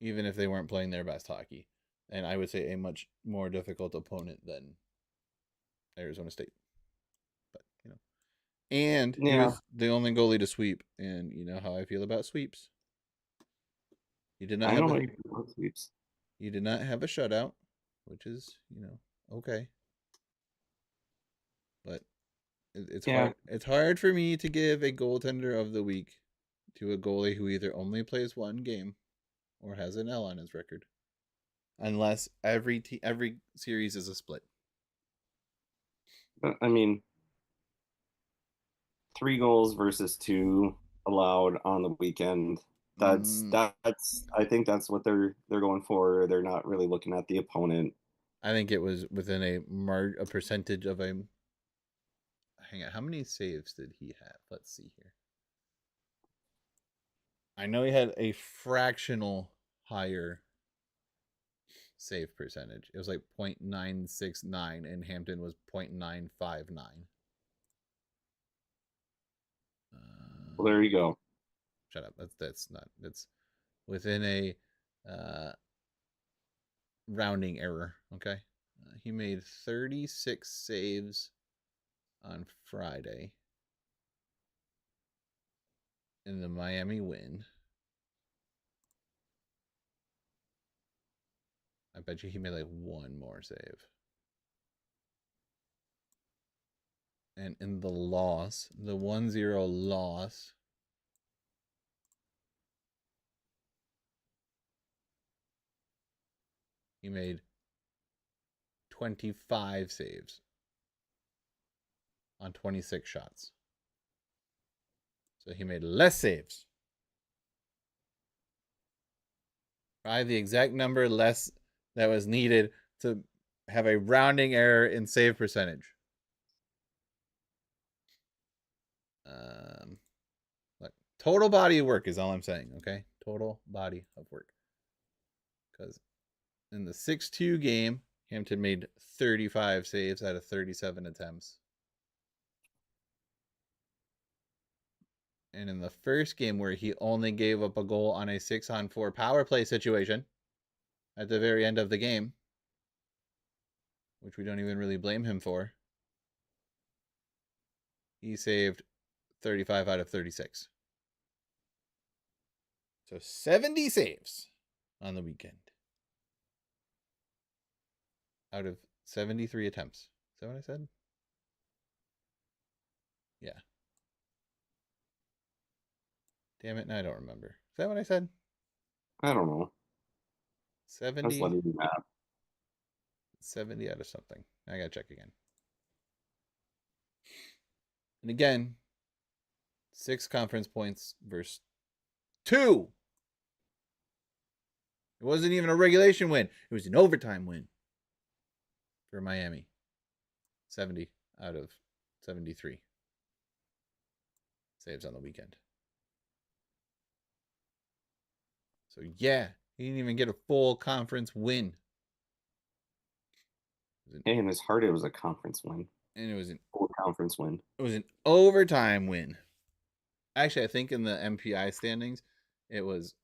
even if they weren't playing their best hockey. And I would say a much more difficult opponent than Arizona State. But, and he was the only goalie to sweep. And you know how I feel about sweeps. He did not have sweeps. He did not have a shutout, which is, okay. But it's hard. It's hard for me to give a goaltender of the week to a goalie who either only plays one game or has an L on his record, unless every series is a split. I mean, 3 goals versus 2 allowed on the weekend. That's I think that's what they're going for. They're not really looking at the opponent. I think it was within a percentage of a. Hang on, how many saves did he have? Let's see here. I know he had a fractional higher save percentage. It was like 0.969 and Hampton was 0.959. Well, there you go. Shut up. That's within a rounding error. Okay. He made 36 saves on Friday in the Miami win. I bet you he made like one more save. And in the loss, the 1-0 loss, he made 25 saves on 26 shots. So he made less saves. Probably the exact number less that was needed to have a rounding error in save percentage. Look, total body of work is all I'm saying, okay? Total body of work. Because in the 6-2 game, Hampton made 35 saves out of 37 attempts. And in the first game where he only gave up a goal on a 6-on-4 power play situation at the very end of the game, which we don't even really blame him for, he saved 35 out of 36. So 70 saves on the weekend out of 73 attempts. Is that what I said? Yeah. Damn it, now I don't remember. Is that what I said? I don't know. 70. Letting you map. 70 out of something. I gotta check again. And again, 6 conference points versus 2. It wasn't even a regulation win. It was an overtime win for Miami. 70 out of 73 saves on the weekend. So yeah, he didn't even get a full conference win. Hey, in his heart, it was a conference win. And it was an full conference win. It was an overtime win. Actually, I think in the MPI standings, it was,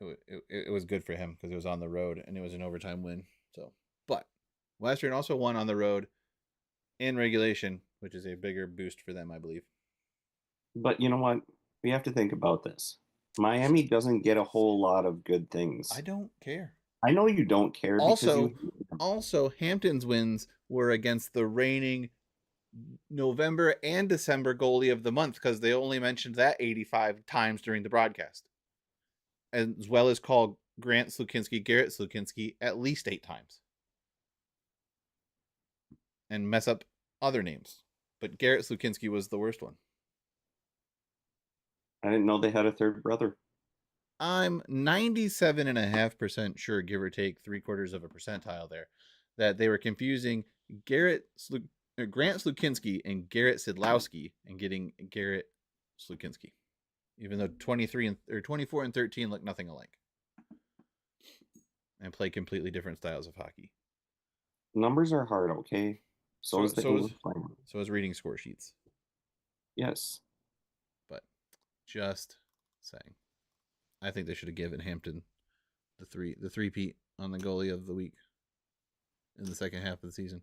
it was good for him because it was on the road and it was an overtime win. So, but Western also won on the road in regulation, which is a bigger boost for them, I believe. But you know what? We have to think about this. Miami doesn't get a whole lot of good things. I don't care. I know you don't care. Also, Hampton's wins were against the reigning November and December goalie of the month because they only mentioned that 85 times during the broadcast, as well as called Garrett Slukinski at least 8 times and mess up other names. But Garrett Slukinski was the worst one. I didn't know they had a third brother. I'm 97.5% sure, give or take 0.75 of a percentile there, that they were confusing Grant Slukinski and Garrett Sidlowski and getting Garrett Slukinski, even though 24 and 13 look nothing alike. and play completely different styles of hockey. Numbers are hard, okay? So is the English language. So is reading score sheets. Yes. But just saying, I think they should have given Hampton the three-peat on the goalie of the week in the second half of the season.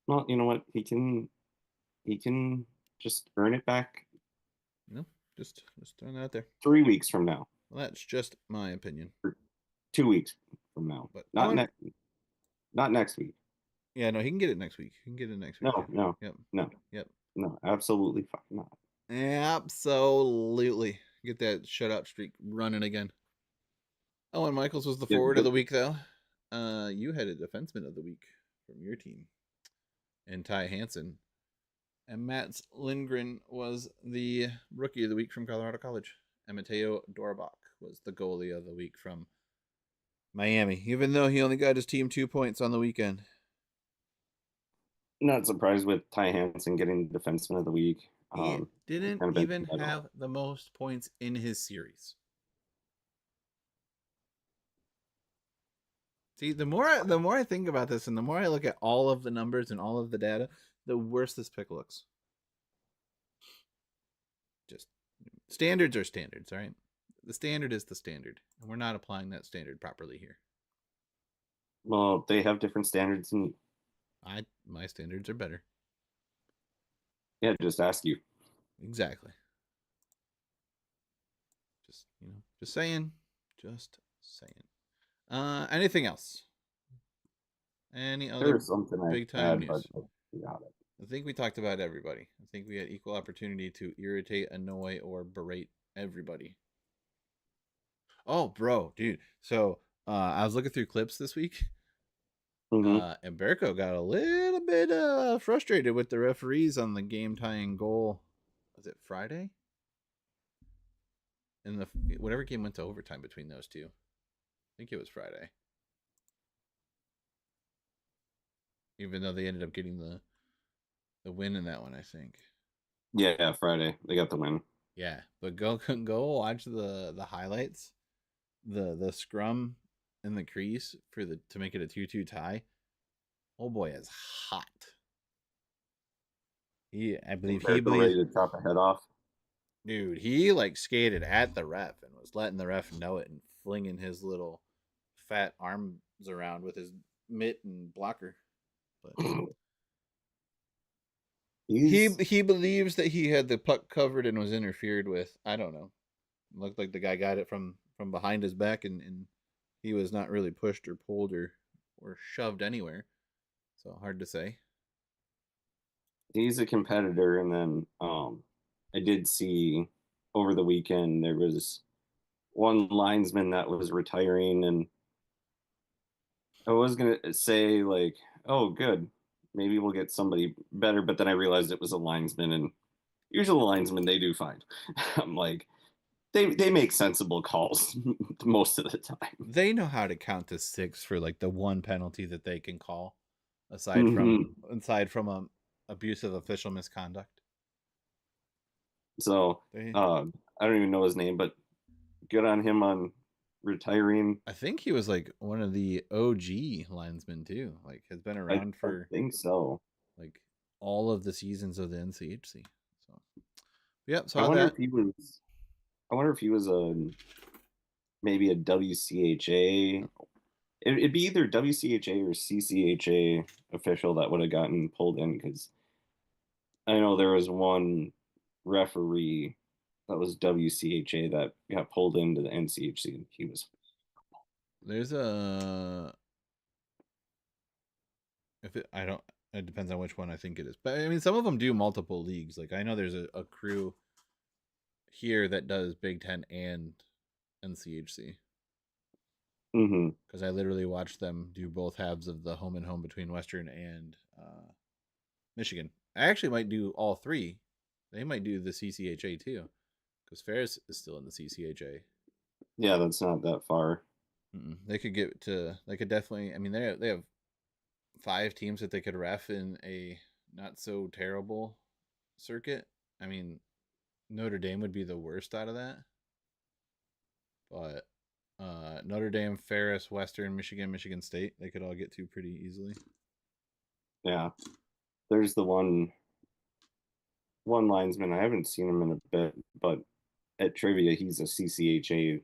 Well, you know what? He can just earn it back Just throwing that out there. 3 weeks from now. Well, that's just my opinion. 2 weeks from now. But not next week. Yeah, no, he can get it next week. He can get it next week. No. Yep. No. Yep. No, absolutely fucking not. Absolutely. Get that shutout streak running again. Owen Michaels was the forward of the week, though. You had a defenseman of the week from your team, and Ty Hansen. And Mats Lindgren was the rookie of the week from Colorado College. And Mateo Dorbach was the goalie of the week from Miami, even though he only got his team 2 points on the weekend. Not surprised with Ty Hansen getting defenseman of the week. He didn't even have the most points in his series. See, the more I think about this, and the more I look at all of the numbers and all of the data, the worse this pick looks. Just standards are standards, all right? The standard is the standard, and we're not applying that standard properly here. Well, they have different standards than you. My standards are better. Yeah, just ask you. Exactly. Just saying. Anything else? Any other big time news? I think we talked about everybody. I think we had equal opportunity to irritate, annoy, or berate everybody. Oh, bro, dude. So I was looking through clips this week. And Berko got a little bit frustrated with the referees on the game-tying goal. Was it Friday? And whatever game went to overtime between those two. I think it was Friday. Even though they ended up getting the win in that one, I think. Yeah, Friday. They got the win. Yeah, but go watch the highlights. The scrum in the crease to make it a 2-2 tie. Oh boy, is hot. I believe he ready to chop a head off. Dude, he skated at the ref and was letting the ref know it and flinging his little fat arms around with his mitt and blocker. But he believes that he had the puck covered and was interfered with. I don't know. It looked like the guy got it from behind his back and he was not really pushed or pulled or shoved anywhere. So hard to say. He's a competitor, and then I did see over the weekend there was one linesman that was retiring, and I was gonna say oh, good, maybe we'll get somebody better, but then I realized it was a linesman, and usually the linesmen, they do fine. I'm like, they make sensible calls most of the time. They know how to count to 6 for the one penalty that they can call, aside from abusive official misconduct. So I don't even know his name, but good on him on retiring. I think he was one of the OG linesmen too. Has been around for I think so. All of the seasons of the NCHC. So yep. So I wonder if he was maybe a WCHA. It'd be either WCHA or CCHA official that would have gotten pulled in, because I know there was one referee that was WCHA that got pulled into the NCHC. He was. There's it depends on which one I think it is. But I mean, some of them do multiple leagues. I know there's a crew here that does Big Ten and NCHC. Because I literally watched them do both halves of the home and home between Western and Michigan. I actually might do all three. They might do the CCHA too, because Ferris is still in the CCHA. Yeah, that's not that far. They could get to. They could definitely. I mean, they have 5 teams that they could ref in a not so terrible circuit. I mean, Notre Dame would be the worst out of that, but Notre Dame, Ferris, Western, Michigan, Michigan State. They could all get to pretty easily. Yeah. There's the one linesman. I haven't seen him in a bit, but at trivia, he's a CCHA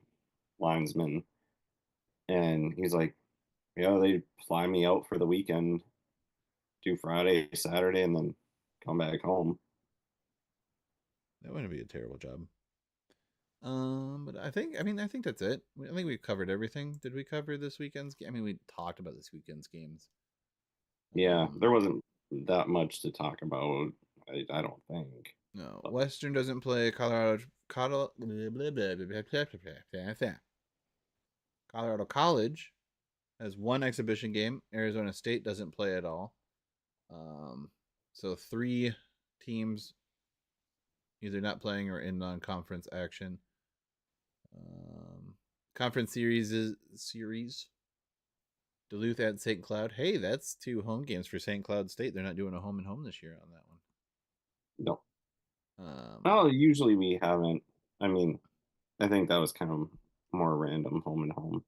linesman, and he's like, yeah, they fly me out for the weekend, do Friday, Saturday, and then come back home. That wouldn't be a terrible job. But I think that's it. I think we covered everything. Did we cover this weekend's game? I mean, we talked about this weekend's games. Yeah, there wasn't that much to talk about. I don't think. No, But Western doesn't play. Colorado College has one exhibition game. Arizona State doesn't play at all. So 3 teams either not playing or in non-conference action. Conference series. Duluth at St. Cloud. Hey, that's 2 home games for St. Cloud State. They're not doing a home and home this year on that one. no. Well, usually we haven't. I mean, I think that was kind of more random, home and home.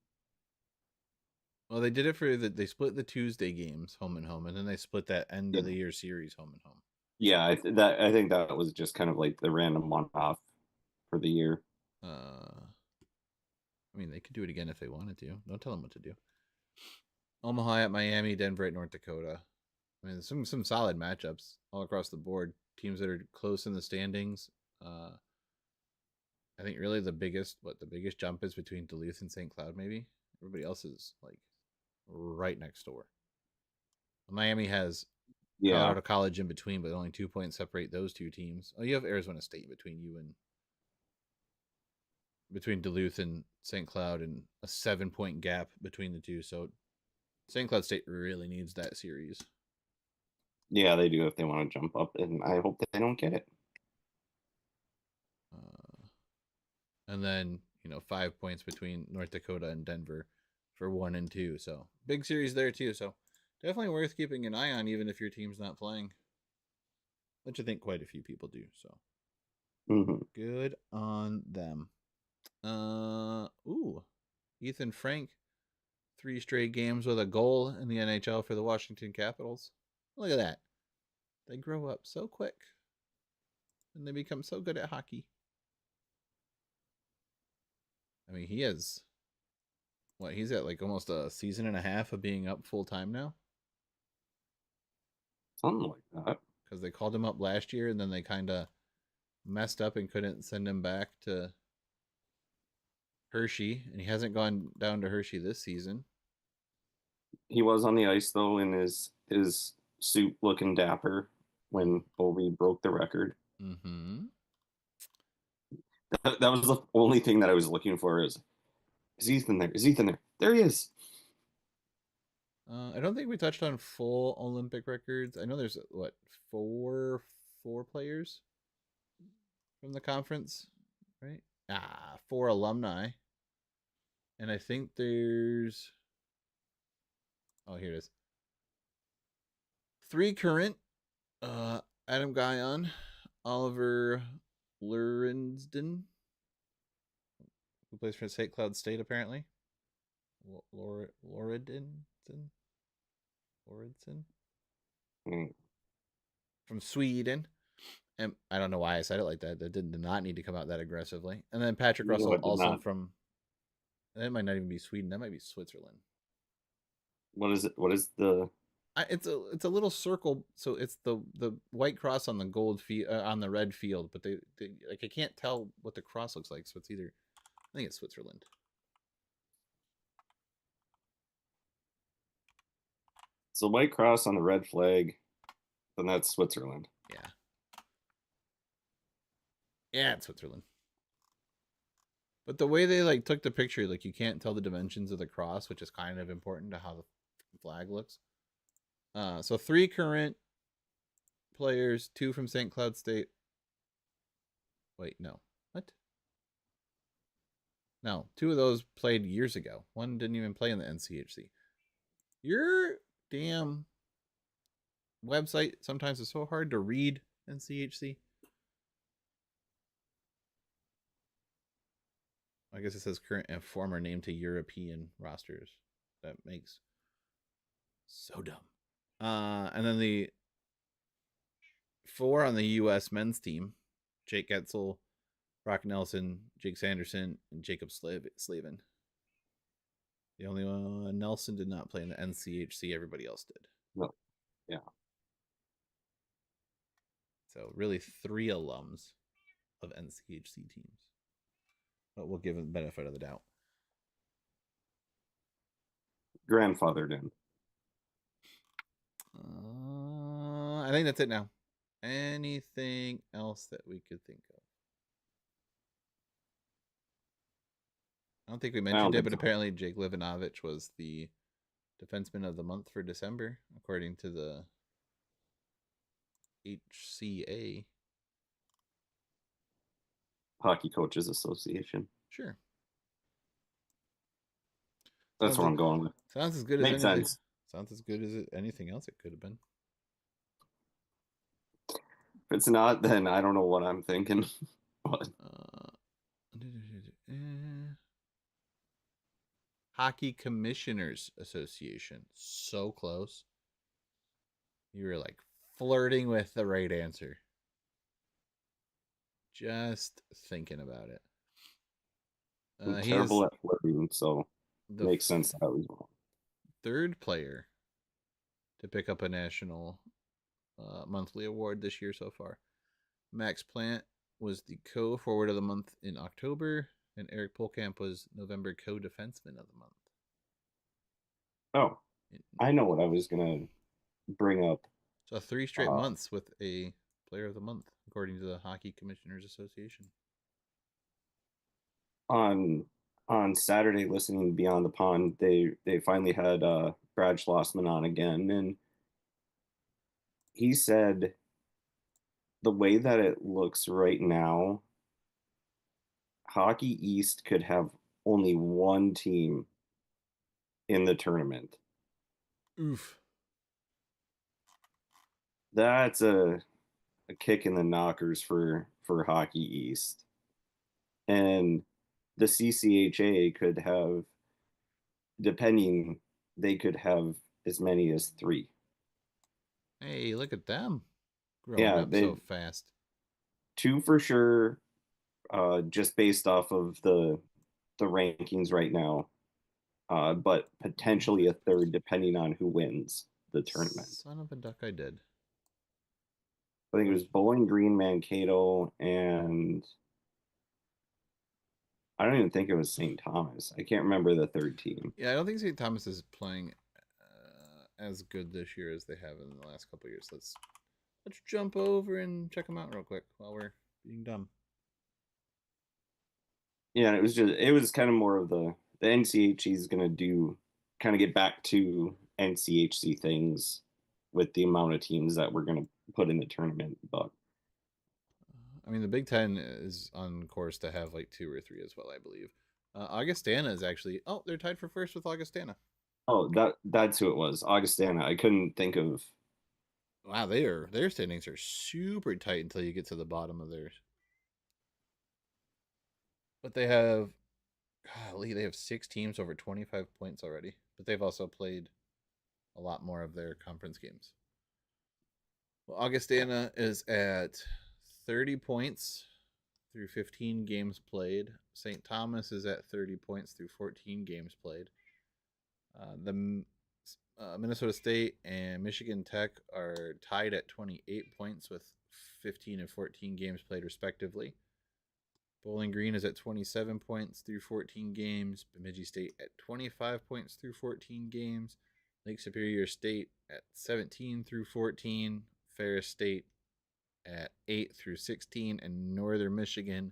Well, they did it for they split the Tuesday games home and home, and then they split that end of the year series home and home. Yeah, I think that was just kind of like the random one-off for the year. I mean, they could do it again if they wanted to. Don't tell them what to do. Omaha at Miami, Denver at North Dakota. I mean, some solid matchups all across the board. Teams that are close in the standings. I think really the biggest jump is between Duluth and St. Cloud. Maybe everybody else is like right next door. Miami has Colorado College in between, but only 2 points separate those 2 teams. Oh, you have Arizona State between you and between Duluth and St. Cloud, and a 7-point gap between the two. So St. Cloud State really needs that series. Yeah, they do if they want to jump up, and I hope they don't get it. And then 5 points between North Dakota and Denver for 1 and 2. So big series there too. So definitely worth keeping an eye on, even if your team's not playing, which I think quite a few people do. So good on them. Ethan Frank, 3 straight games with a goal in the NHL for the Washington Capitals. Look at that. They grow up so quick and they become so good at hockey. I mean, he has he's at like almost a season and a half of being up full time now. Something like that. Because they called him up last year and then they kind of messed up and couldn't send him back to Hershey, and he hasn't gone down to Hershey this season. He was on the ice though in his suit, looking dapper when Ovi broke the record. That was the only thing that I was looking for. Is Ethan there? Is Ethan there? There he is. I don't think we touched on full Olympic records. I know there's four players from the conference, right? 4 alumni. And I think there's here it is. 3 current. Adam Guyon, Oliver Lurensden, who plays for St. Cloud State apparently. Lorentzen from Sweden. And I don't know why I said it like that. That did not need to come out that aggressively. And then Patrick Russell also from. That might not even be Sweden. That might be Switzerland. What is it? What is the? It's a little circle. So it's the white cross on the gold on the red field. But they like I can't tell what the cross looks like. So it's either I think it's Switzerland. It's a white cross on the red flag. Then that's Switzerland. Yeah. Yeah, it's Switzerland. But the way they took the picture, you can't tell the dimensions of the cross, which is kind of important to how the flag looks. So 3 current players, 2 from St. Cloud State. Wait, no. What? No, 2 of those played years ago. One didn't even play in the NCHC. Your damn website sometimes is so hard to read, NCHC. I guess it says current and former named to European rosters. That makes so dumb. And then the 4 on the U.S. men's team: Jake Getzel, Brock Nelson, Jake Sanderson, and Jacob Slavin. The only one, Nelson did not play in the NCHC. Everybody else did. No. Yeah. So really 3 alums of NCHC teams. But we'll give them the benefit of the doubt. Grandfathered in. I think that's it now. Anything else that we could think of? I don't think we mentioned it, but apparently Jake Livanovich was the defenseman of the month for December, according to the HCA. Hockey Coaches Association. Sure. That's what I'm going with. Sounds as good Makes as anything. sense. Sounds as good as anything else it could have been. If it's not, then I don't know what I'm thinking. But Hockey Commissioners Association. So close. You were like flirting with the right answer. Just thinking about it. I'm terrible at flirting, so it makes sense that I was wrong. 3rd player to pick up a national monthly award this year so far. Max Plant was the co-forward of the month in October, and Eric Polkamp was November co-defenseman of the month. Oh, I know what I was going to bring up. So 3 straight months with a player of the month, according to the Hockey Commissioners Association. On Saturday, listening to Beyond the Pond, they finally had Brad Schlossman on again, and he said the way that it looks right now, Hockey East could have only one team in the tournament. Oof. That's a kick in the knockers for Hockey East. And the CCHA could have, depending, they could have as many as 3. Hey, look at them growing up so fast. 2 for sure, just based off of the rankings right now, but potentially a 3rd depending on who wins the tournament. Son of a duck, I did. I think it was Bowling Green, Mankato, and I don't even think it was St. Thomas. I can't remember the 3rd team. Yeah, I don't think St. Thomas is playing as good this year as they have in the last couple of years. Let's jump over and check them out real quick while we're being dumb. Yeah, it was kind of more of the NCHC is going to get back to NCHC things with the amount of teams that we're going to put in the tournament. But I mean, the Big Ten is on course to have like 2 or 3 as well, I believe. Augustana is actually they're tied for first with Augustana. Oh, that's who it was, Augustana. I couldn't think of. Wow, their standings are super tight until you get to the bottom of theirs. But they have 6 teams over 25 points already. But they've also played a lot more of their conference games. Well, Augustana is at 30 points through 15 games played. St. Thomas is at 30 points through 14 games played. Minnesota State and Michigan Tech are tied at 28 points with 15 and 14 games played respectively. Bowling Green is at 27 points through 14 games. Bemidji State at 25 points through 14 games. Lake Superior State at 17 through 14. Ferris State at 8 through 16. And Northern Michigan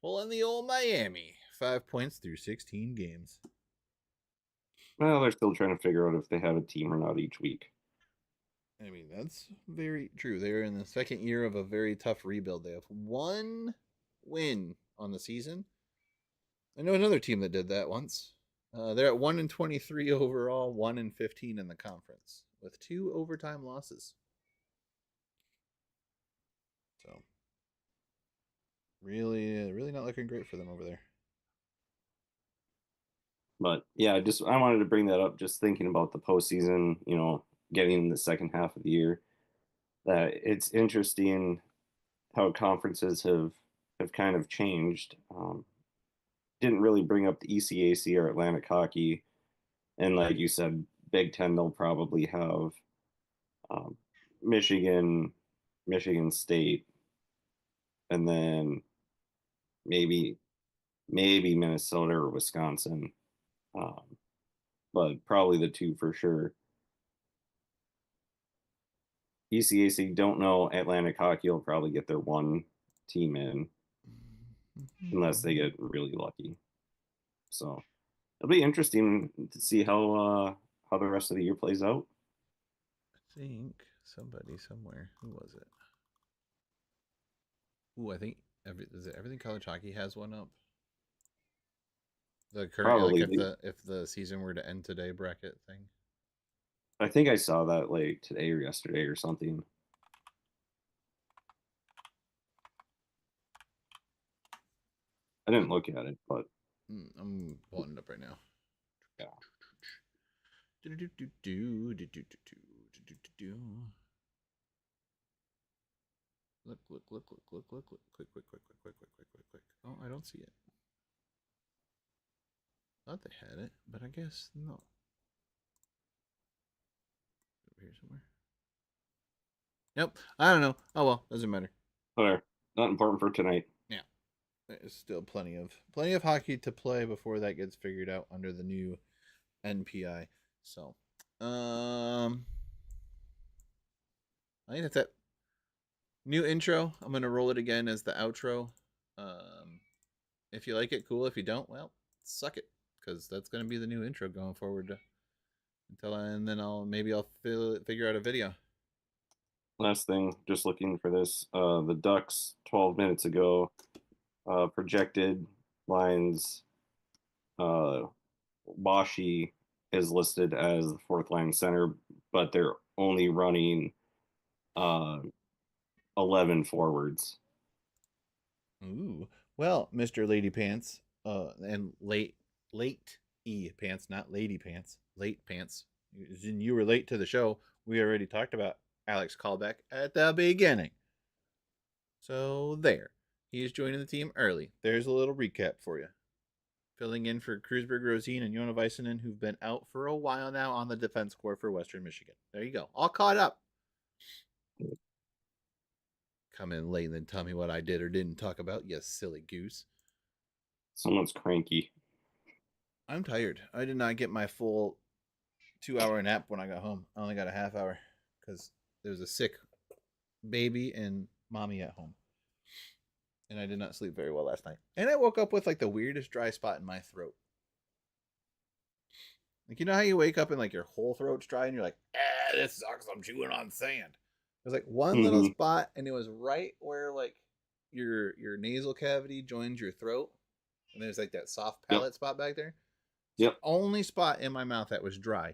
pulling the old Miami. 5 points through 16 games. Well, they're still trying to figure out if they have a team or not each week. I mean, that's very true. They're in the second year of a very tough rebuild. They have 1 win on the season. I know another team that did that once. They're at 1-23 overall, 1-15 in the conference, with 2 overtime losses. So, really not looking great for them over there. But yeah, I wanted to bring that up. Just thinking about the postseason, getting the second half of the year, that it's interesting how conferences have kind of changed. Didn't really bring up the ECAC or Atlantic Hockey, and like you said, Big Ten they'll probably have um, Michigan, Michigan State, and then maybe Minnesota or Wisconsin, um, but probably the two for sure. ECAC don't know. Atlantic Hockey will probably get their one team in unless they get really lucky. So it'll be interesting to see how the rest of the year plays out. I think somebody somewhere. Who was it? Ooh, I think everything college hockey has one up. The current Probably. if the season were to end today bracket thing. I think I saw that like today or yesterday or something. I didn't look at it, but I'm pulling it up right now. yeah. Look, quick. Oh, I don't see it. Thought they had it, but I guess no. Over here somewhere. Nope. I don't know. Oh well, doesn't matter. Whatever. Not important for tonight. Yeah. There's still plenty of hockey to play before that gets figured out under the new NPI. So I think that's it. New intro. I'm gonna roll it again as the outro. If you like it, cool. If you don't, well, suck it, because that's gonna be the new intro going forward. And then I'll figure out a video. Last thing, just looking for this. The Ducks 12 minutes ago projected lines. Washi is listed as the fourth line center, but they're only running 11 forwards. Ooh. Well, Mr. Lady Pants, and late E Pants, not Lady Pants, late Pants. You were late to the show. We already talked about Alex Callback at the beginning. So there. He is joining the team early. There's a little recap for you. Filling in for Krusberg Rosine and Jona Väisänen, who've been out for a while now on the defense corps for Western Michigan. There you go. All caught up. Come in late and then tell me what I did or didn't talk about, you silly goose. Someone's cranky. I'm tired. I did not get my full 2-hour nap when I got home. I only got a half hour because there was a sick baby and mommy at home. And I did not sleep very well last night. And I woke up with like the weirdest dry spot in my throat. Like, you know how you wake up and like your whole throat's dry and you're like, this sucks, I'm chewing on sand. There's like one little spot, and it was right where like your nasal cavity joins your throat, and there's like that soft palate spot back there. Yep. The only spot in my mouth that was dry,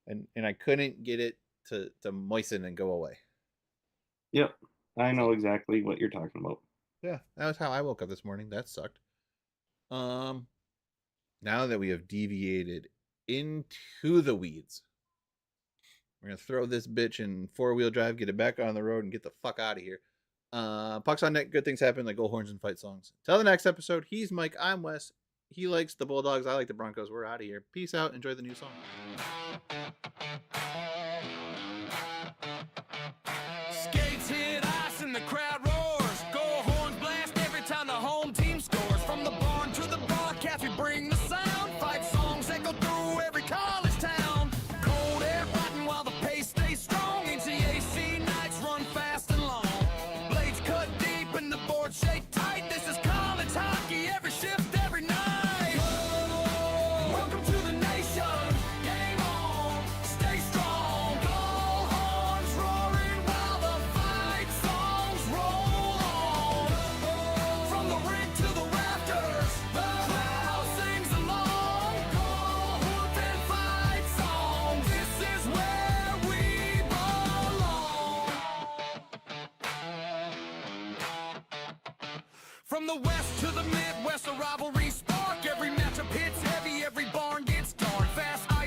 and I couldn't get it to moisten and go away. Yep. I know exactly what you're talking about. Yeah, that was how I woke up this morning. That sucked. Now that we have deviated into the weeds, we're going to throw this bitch in 4-wheel drive, get it back on the road, and get the fuck out of here. Pucks on net, good things happen, like Gold Horns and Fight Songs. Till the next episode, he's Mike, I'm Wes. He likes the Bulldogs, I like the Broncos. We're out of here. Peace out. Enjoy the new song. Skates hit ice and the crowd roars. Goal horns blast every time the home team scores. From the barn to the broadcast, we bring the sound. Fight songs echo through every college town. Cold air biting while the pace stays strong. NCHC nights run fast and long. Blades cut deep and the boards shake tight. This is college hockey, every shift, every night. Welcome to the nation. Game on, stay strong. Goal horns roaring while the fight songs roll on. From the rink to the rafters, the crowd sings along. Goal horns and fight songs, this is where we belong. From the west to the Midwest, a rivalry spark. Every matchup hits heavy, every barn gets fast.